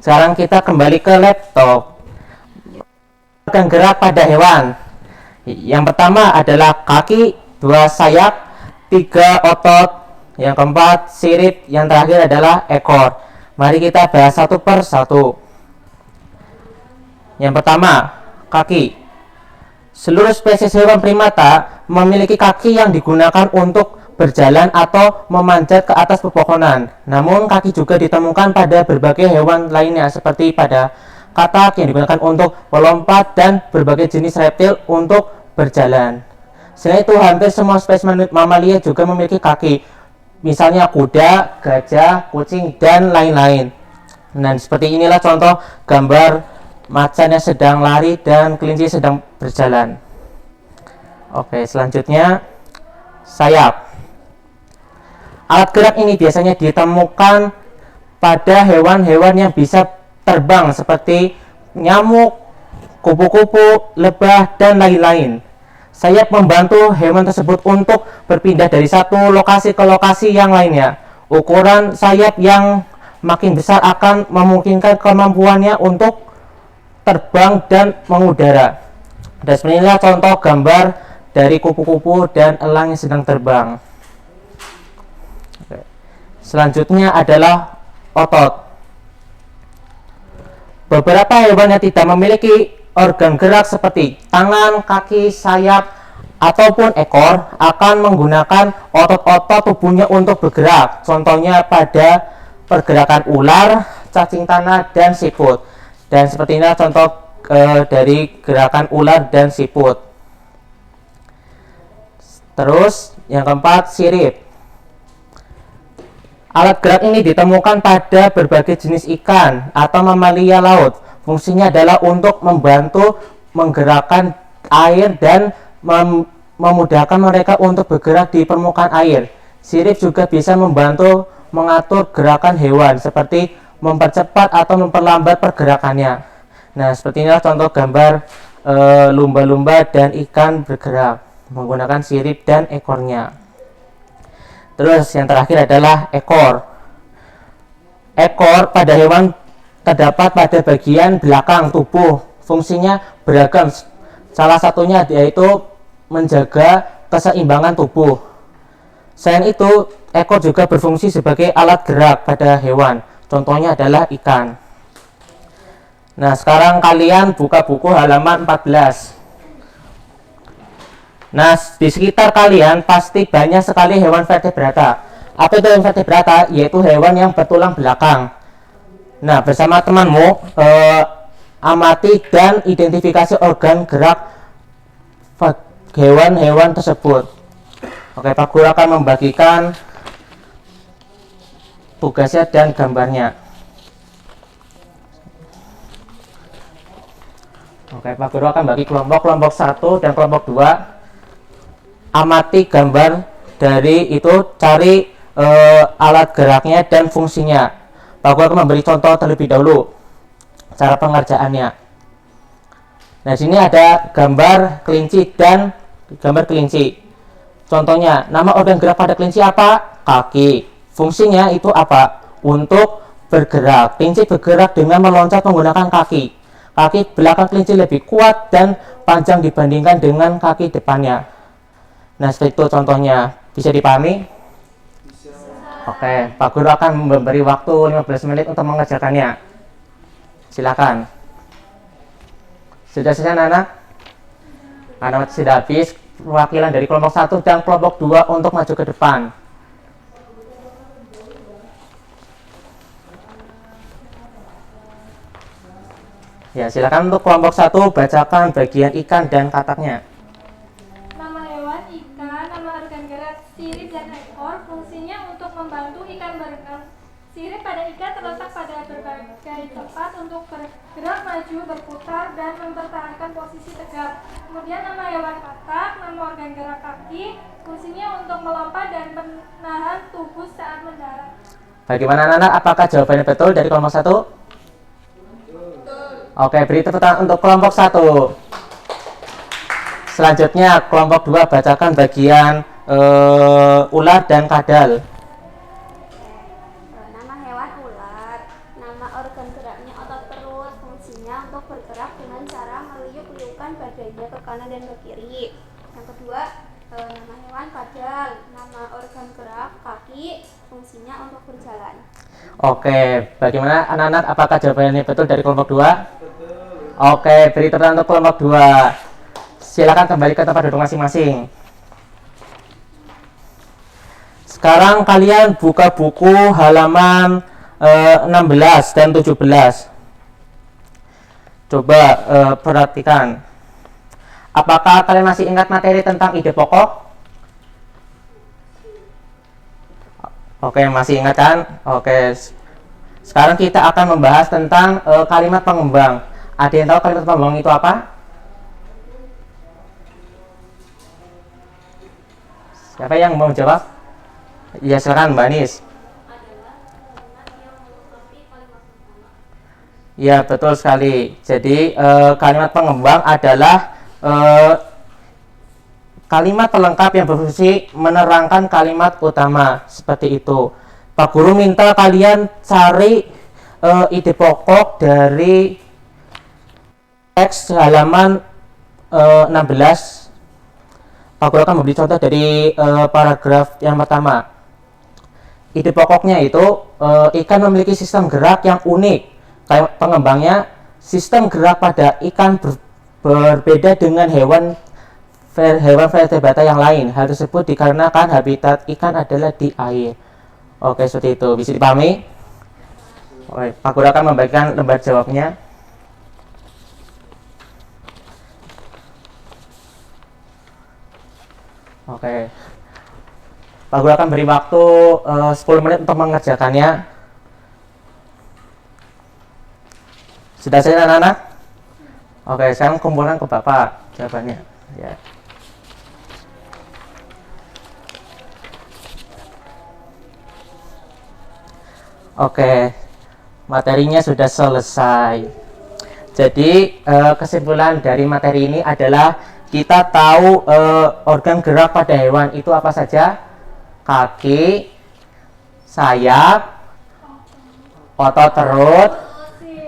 Sekarang kita kembali ke laptop. Organ gerak pada hewan. Yang pertama adalah kaki, 2 sayap, 3 otot, yang keempat sirip, yang terakhir adalah ekor. Mari kita bahas satu per satu. Yang pertama, kaki. Seluruh spesies hewan primata memiliki kaki yang digunakan untuk berjalan atau memanjat ke atas pepohonan. Namun kaki juga ditemukan pada berbagai hewan lainnya, seperti pada katak yang digunakan untuk melompat dan berbagai jenis reptil untuk berjalan. Selain itu, hampir semua spesies mamalia juga memiliki kaki, misalnya kuda, gajah, kucing, dan lain-lain. Nah, seperti inilah contoh gambar macan yang sedang lari dan kelinci sedang berjalan. Oke, selanjutnya sayap. Alat gerak ini biasanya ditemukan pada hewan-hewan yang bisa terbang seperti nyamuk, kupu-kupu, lebah, dan lain-lain. Sayap membantu hewan tersebut untuk berpindah dari satu lokasi ke lokasi yang lainnya. Ukuran sayap yang makin besar akan memungkinkan kemampuannya untuk terbang dan mengudara. Dan sebenarnya contoh gambar dari kupu-kupu dan elang yang sedang terbang. Selanjutnya adalah otot. Beberapa hewan yang tidak memiliki organ gerak seperti tangan, kaki, sayap, ataupun ekor akan menggunakan otot-otot tubuhnya untuk bergerak. Contohnya pada pergerakan ular, cacing tanah, dan siput. Dan seperti ini contoh dari gerakan ular dan siput. Terus yang keempat, sirip. Alat gerak ini ditemukan pada berbagai jenis ikan atau mamalia laut. Fungsinya adalah untuk membantu menggerakkan air dan memudahkan mereka untuk bergerak di permukaan air. Sirip juga bisa membantu mengatur gerakan hewan, seperti mempercepat atau memperlambat pergerakannya. Nah, seperti inilah contoh gambar lumba-lumba dan ikan bergerak menggunakan sirip dan ekornya. Terus yang terakhir adalah ekor. Ekor pada hewan terdapat pada bagian belakang tubuh. Fungsinya beragam. Salah satunya yaitu menjaga keseimbangan tubuh. Selain itu, ekor juga berfungsi sebagai alat gerak pada hewan. Contohnya adalah ikan. Nah, sekarang kalian buka buku halaman 14. Nah, di sekitar kalian pasti banyak sekali hewan vertebrata. Apa itu hewan vertebrata? Yaitu hewan yang bertulang belakang. Nah, bersama temanmu amati dan identifikasi organ gerak hewan-hewan tersebut. Oke, Pak Guru akan membagikan tugasnya dan gambarnya. Oke, Pak Guru akan bagi kelompok 1 dan kelompok 2. Amati gambar dari itu, cari alat geraknya dan fungsinya. Pak Guru akan memberi contoh terlebih dahulu cara pengerjaannya. Nah, sini ada gambar kelinci dan gambar kelinci. Contohnya, nama organ gerak pada kelinci apa? Kaki. Fungsinya itu apa? Untuk bergerak. Kelinci bergerak dengan meloncat menggunakan kaki. Kaki belakang kelinci lebih kuat dan panjang dibandingkan dengan kaki depannya. Nah, seperti itu contohnya. Bisa dipahami? Bisa. Oke, Pak Guru akan memberi waktu 15 menit untuk mengerjakannya. Silakan. Sudah selesai anak-anak? Karena sudah habis, perwakilan dari kelompok 1 dan kelompok 2 untuk maju ke depan. Ya, silakan untuk kelompok 1 bacakan bagian ikan dan kataknya. Nama hewan ikan, nama organ gerak sirip dan ekor, fungsinya untuk membantu ikan berenang. Sirip pada ikan terletak pada berbagai tempat untuk bergerak maju, berputar, dan mempertahankan posisi tegak. Kemudian nama hewan katak, nama organ gerak kaki, fungsinya untuk melompat dan menahan tubuh saat mendarat. Bagaimana anak-anak? Apakah jawabannya betul dari kelompok 1? Oke, beri tepuk tangan untuk kelompok 1. Selanjutnya kelompok 2 bacakan bagian ular dan kadal. Nama hewan ular, nama organ geraknya otot perut, fungsinya untuk bergerak dengan cara meliuk-liukkan badannya ke kanan dan ke kiri. Yang kedua, nama hewan kadal, nama organ gerak kaki, fungsinya untuk berjalan. Oke, bagaimana anak-anak? Apakah jawabannya betul dari kelompok 2? Oke, beri tepuk tangan untuk kelompok 2. Silakan kembali ke tempat duduk masing-masing. Sekarang kalian buka buku halaman 16 dan 17. Coba perhatikan. Apakah kalian masih ingat materi tentang ide pokok? Oke, masih ingat kan? Oke. Sekarang kita akan membahas tentang kalimat pengembang. Ada yang tahu kalimat pengembang itu apa? Siapa yang mau jawab? Ya, silakan Mbak Nis. Ya, betul sekali. Jadi kalimat pengembang adalah kalimat pelengkap yang berfungsi menerangkan kalimat utama, seperti itu. Pak Guru minta kalian cari ide pokok dari teks halaman 16. Pak Guru akan memberi contoh dari paragraf yang pertama. Ide pokoknya itu ikan memiliki sistem gerak yang unik. Kayak pengembangnya, sistem gerak pada ikan berbeda dengan hewan vertebrata yang lain. Hal tersebut dikarenakan habitat ikan adalah di air. Oke, seperti itu. Bisa dipahami? Oke, Pak Guru akan membagikan lembar jawabnya. Oke. Pak Guru akan beri waktu 10 menit untuk mengerjakannya. Sudah selesai anak-anak? Oke, sekarang kumpulkan ke Bapak jawabannya. Ya. Oke, materinya sudah selesai. Jadi kesimpulan dari materi ini adalah kita tahu organ gerak pada hewan itu apa saja? Kaki, sayap, otot perut,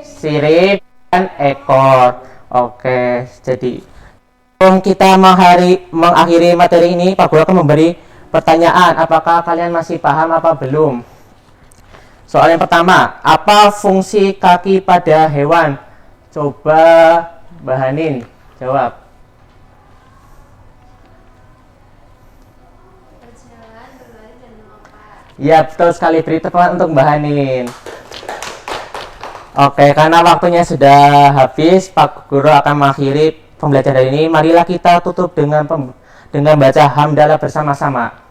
sirip, dan ekor. Oke, jadi sebelum kita mengakhiri materi ini, Pak Guru akan memberi pertanyaan. Apakah kalian masih paham apa belum? Soal yang pertama, apa fungsi kaki pada hewan? Coba Mbak Hanin jawab. Berjalan, berlari, dan melompat. Ya, betul sekali. Beri tepuk tangan untuk Mbak Hanin. Oke, karena waktunya sudah habis, Pak Guru akan mengakhiri pembelajaran ini. Marilah kita tutup dengan baca hamdalah bersama-sama.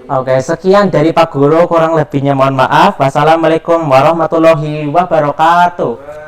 Oke, sekian dari Pak Guru, kurang lebihnya mohon maaf. Wassalamualaikum warahmatullahi wabarakatuh.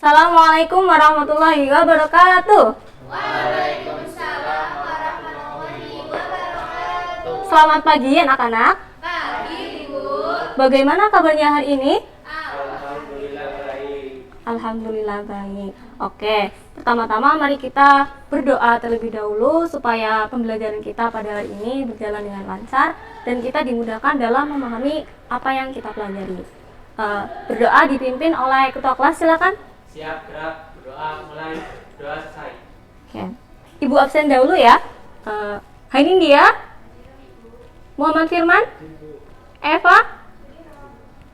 Assalamualaikum warahmatullahi wabarakatuh. Selamat pagi anak-anak. Pagi, Ibu. Bagaimana kabarnya hari ini? Alhamdulillah baik. Alhamdulillah baik. Oke, pertama-tama mari kita berdoa terlebih dahulu supaya pembelajaran kita pada hari ini berjalan dengan lancar dan kita dimudahkan dalam memahami apa yang kita pelajari. Berdoa dipimpin oleh ketua kelas, silakan. Siap, gerak, berdoa, mulai, doa selesai. Oke. Ibu absen dahulu ya. Hainin dia. Muhammad Firman? Eva?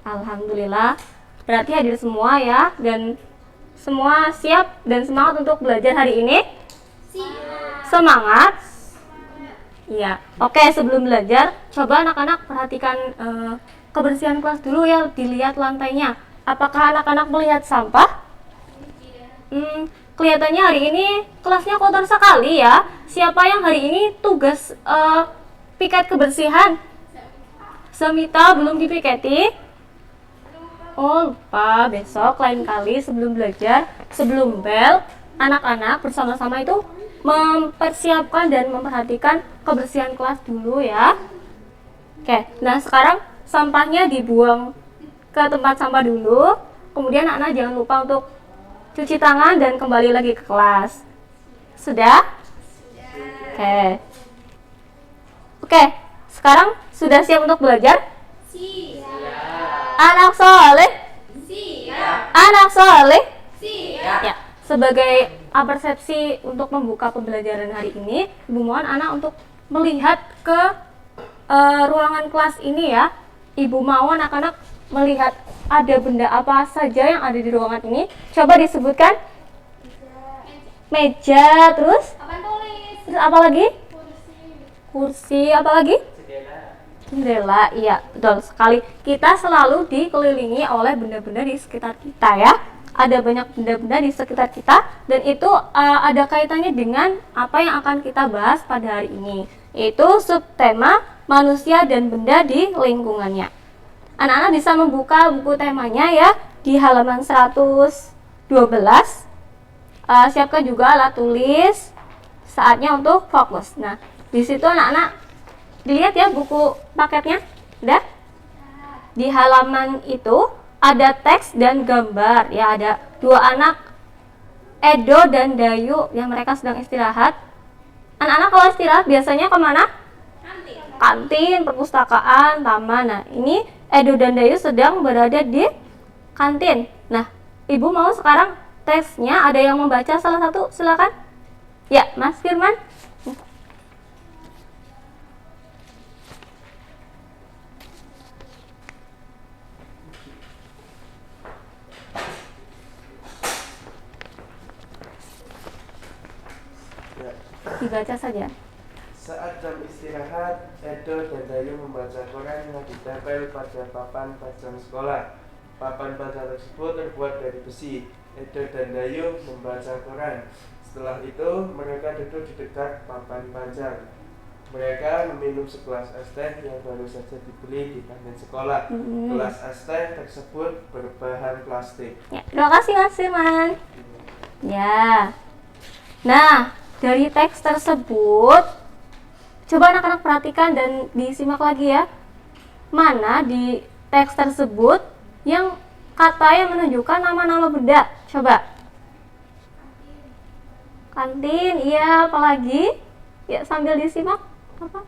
Alhamdulillah. Berarti hadir semua ya. Dan semua siap dan semangat untuk belajar hari ini? Siap. Semangat? Iya. Oke, sebelum belajar, coba anak-anak perhatikan kebersihan kelas dulu ya. Dilihat lantainya. Apakah anak-anak melihat sampah? Kelihatannya hari ini kelasnya kotor sekali ya. Siapa yang hari ini tugas piket kebersihan? Semita belum dipiketi? Oh lupa, besok lain kali sebelum belajar, sebelum bel, anak-anak bersama-sama itu mempersiapkan dan memperhatikan kebersihan kelas dulu ya. Oke, nah sekarang sampahnya dibuang ke tempat sampah dulu. Kemudian anak-anak jangan lupa untuk cuci tangan dan kembali lagi ke kelas. Sudah? Oke. Oke, sekarang sudah siap untuk belajar? Siap. Anak soleh? Siap. Anak soleh? Siap. Ya, sebagai persepsi untuk membuka pembelajaran hari ini, Ibu mohon anak untuk melihat ke ruangan kelas ini ya. Ibu mau anak-anak melihat ada benda apa saja yang ada di ruangan ini. Coba disebutkan. Meja, terus? Terus apa lagi? Kursi, apa lagi? Jendela, iya betul sekali. Kita selalu dikelilingi oleh benda-benda di sekitar kita ya. Ada banyak benda-benda di sekitar kita dan itu ada kaitannya dengan apa yang akan kita bahas pada hari ini, yaitu subtema manusia dan benda di lingkungannya. Anak-anak bisa membuka buku temanya ya di halaman 112. Siapkan juga alat tulis. Saatnya untuk fokus. Nah, di situ anak-anak dilihat ya buku paketnya. Udah? Di halaman itu ada teks dan gambar. Ya, ada dua anak, Edo dan Dayu, yang mereka sedang istirahat. Anak-anak kalau istirahat biasanya kemana? Kantin, perpustakaan, taman. Nah, ini Edo dan Dayu sedang berada di kantin. Nah, Ibu mau sekarang teksnya ada yang membaca salah satu, silakan. Ya, Mas Firman. Dibaca saja. Saat jam istirahat, Edo dan Dayu membaca koran yang ditempel pada papan pajang sekolah. Papan pajang tersebut terbuat dari besi. Edo dan Dayu membaca koran. Setelah itu, mereka duduk di dekat papan pajang. Mereka meminum segelas es teh yang baru saja dibeli di kantin sekolah. Gelas es teh tersebut berbahan plastik. Ya, terima kasih Mas Firman. Ya. Nah, dari teks tersebut, coba anak-anak perhatikan dan disimak lagi ya. Mana di teks tersebut yang kata yang menunjukkan nama-nama benda? Coba. Kantin, iya, apalagi? Ya, sambil disimak. Apa?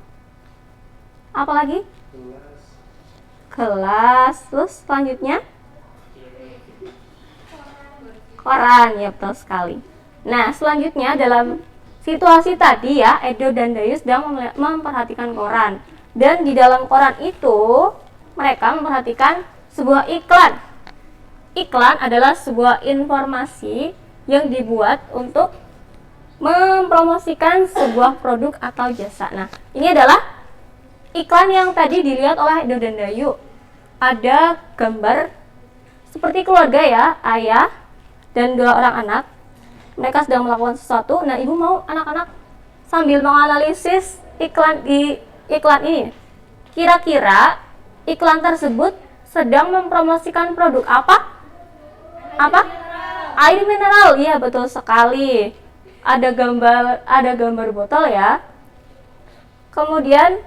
Apalagi? Kelas. Terus selanjutnya? Koran, ya betul sekali. Nah, selanjutnya dalam situasi tadi ya, Edo dan Dayu sedang memperhatikan koran. Dan di dalam koran itu, mereka memperhatikan sebuah iklan. Iklan adalah sebuah informasi yang dibuat untuk mempromosikan sebuah produk atau jasa. Nah, ini adalah iklan yang tadi dilihat oleh Edo dan Dayu. Ada gambar seperti keluarga ya, ayah dan 2 orang anak. Mereka sedang melakukan sesuatu. Nah, ibu mau anak-anak sambil menganalisis iklan ini. Kira-kira iklan tersebut sedang mempromosikan produk apa? Air mineral. Iya, betul sekali. Ada gambar botol ya. Kemudian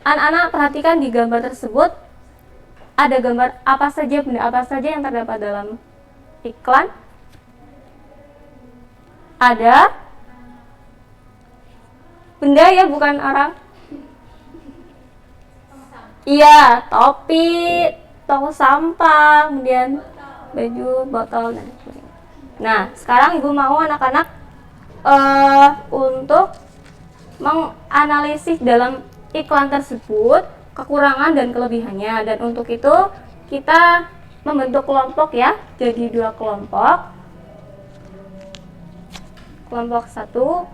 anak-anak perhatikan di gambar tersebut ada gambar apa saja, benda apa saja yang terdapat dalam iklan. Ada benda ya, bukan orang. Iya, topi, tong sampah, kemudian baju, botol, dan sebagainya. Nah, sekarang ibu mau anak-anak untuk menganalisis dalam iklan tersebut kekurangan dan kelebihannya. Dan untuk itu kita membentuk kelompok ya, jadi 2 kelompok. Kelompok 1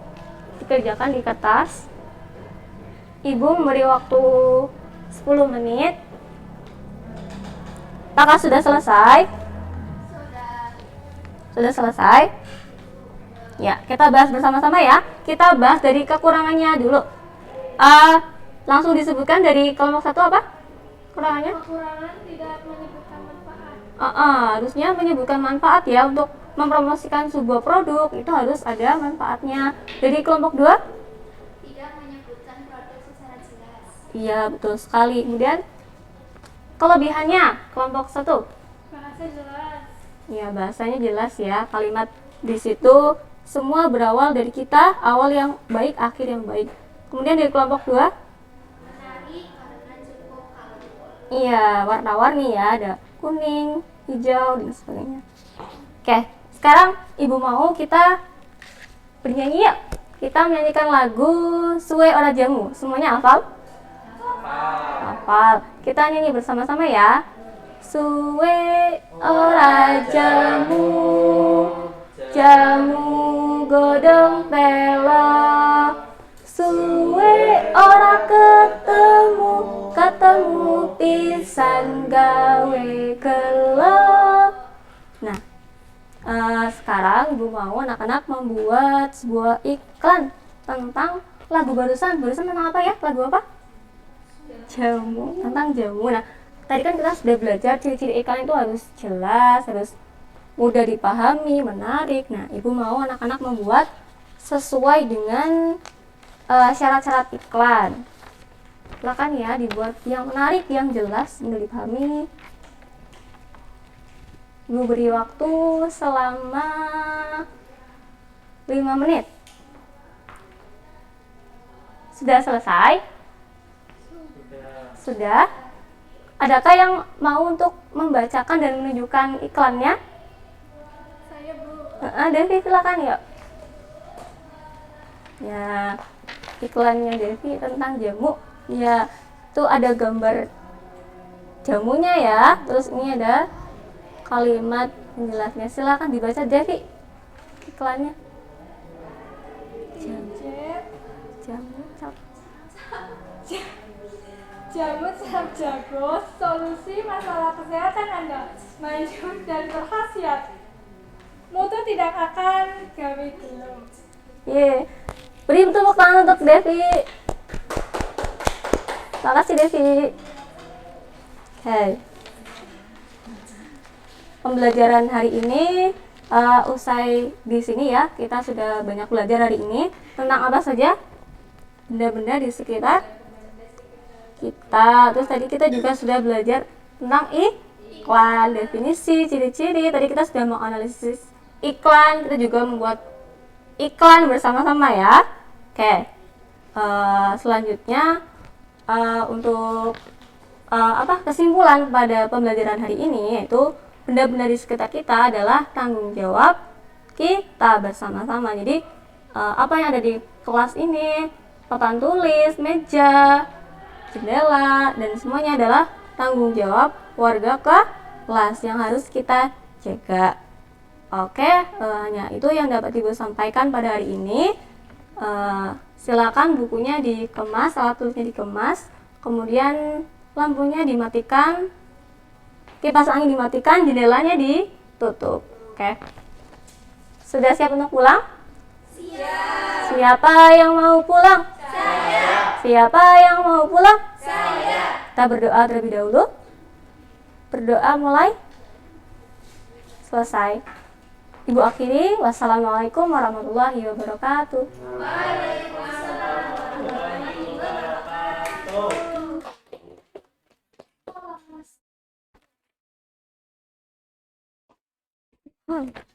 dikerjakan di kertas. Ibu memberi waktu 10 menit. Apakah sudah selesai? Sudah selesai? Ya, kita bahas bersama-sama ya. Kita bahas dari kekurangannya dulu. Langsung disebutkan dari kelompok 1 apa? Kekurangannya? Kekurangan tidak menyebutkan manfaat. Harusnya menyebutkan manfaat ya. Untuk mempromosikan sebuah produk itu harus ada manfaatnya. Dari kelompok 2? Tidak menyebutkan produk secara jelas. Iya, betul sekali. Kemudian kelebihannya kelompok 1? Bahasa jelas. Ya, bahasanya jelas ya. Kalimat di situ semua berawal dari kita, awal yang baik, akhir yang baik. Kemudian dari kelompok 2? Menarik karena cukup colorful. Iya, warna-warni ya, ada kuning, hijau, dan sebagainya. Oke, sekarang ibu mau kita bernyanyi yuk. Kita menyanyikan lagu Suwe Ora Jamu. Semuanya hafal? Hafal. Kita nyanyi bersama-sama ya. Suwe ora jamu, jamu godong telo. Suwe ora ketemu pisan gawe gelo. Nah, sekarang ibu mau anak-anak membuat sebuah iklan tentang lagu barusan. Barusan tentang apa ya? Lagu apa? Jamu. Tentang jamu. Nah, tadi kan kita sudah belajar ciri-ciri iklan itu harus jelas, harus mudah dipahami, menarik. Nah, ibu mau anak-anak membuat sesuai dengan syarat-syarat iklan. Silakan ya, dibuat yang menarik, yang jelas, mudah dipahami. Ibu beri waktu selama 5 menit. Sudah selesai? Sudah? Adakah yang mau untuk membacakan dan menunjukkan iklannya? Saya, Bu. Devi, silakan yuk. Ya, iklannya Devi tentang jamu. Ya, itu ada gambar jamunya ya. Terus ini ada kalimat penjelasnya. Silakan dibaca Devi iklannya. Jamu Jamu Cap Jago, solusi masalah kesehatan Anda, maju dan berkhasiat. Mutu tidak akan gawe gelo. Beri tepuk tangan untuk Devi. Makasih Devi. Oke. Pembelajaran hari ini usai di sini ya. Kita sudah banyak belajar hari ini tentang apa saja? Benda-benda di sekitar kita. Terus tadi kita juga sudah belajar tentang iklan, definisi, ciri-ciri. Tadi kita sudah menganalisis iklan. Kita juga membuat iklan bersama-sama ya. Oke. Selanjutnya untuk kesimpulan pada pembelajaran hari ini, yaitu benda-benda di sekitar kita adalah tanggung jawab kita bersama-sama. Jadi apa yang ada di kelas ini, papan tulis, meja, jendela, dan semuanya adalah tanggung jawab warga kelas yang harus kita jaga. Oke, hanya itu yang dapat Ibu sampaikan pada hari ini. Silakan bukunya dikemas, alat tulisnya dikemas, kemudian lampunya dimatikan, kipas angin dimatikan, jendelanya ditutup. Oke. Sudah siap untuk pulang? Siap. Siapa yang mau pulang? Saya. Siapa yang mau pulang? Saya. Kita berdoa terlebih dahulu. Berdoa mulai. Selesai. Ibu akhiri. Wassalamualaikum warahmatullahi wabarakatuh. Waalaikumsalam warahmatullahi wabarakatuh.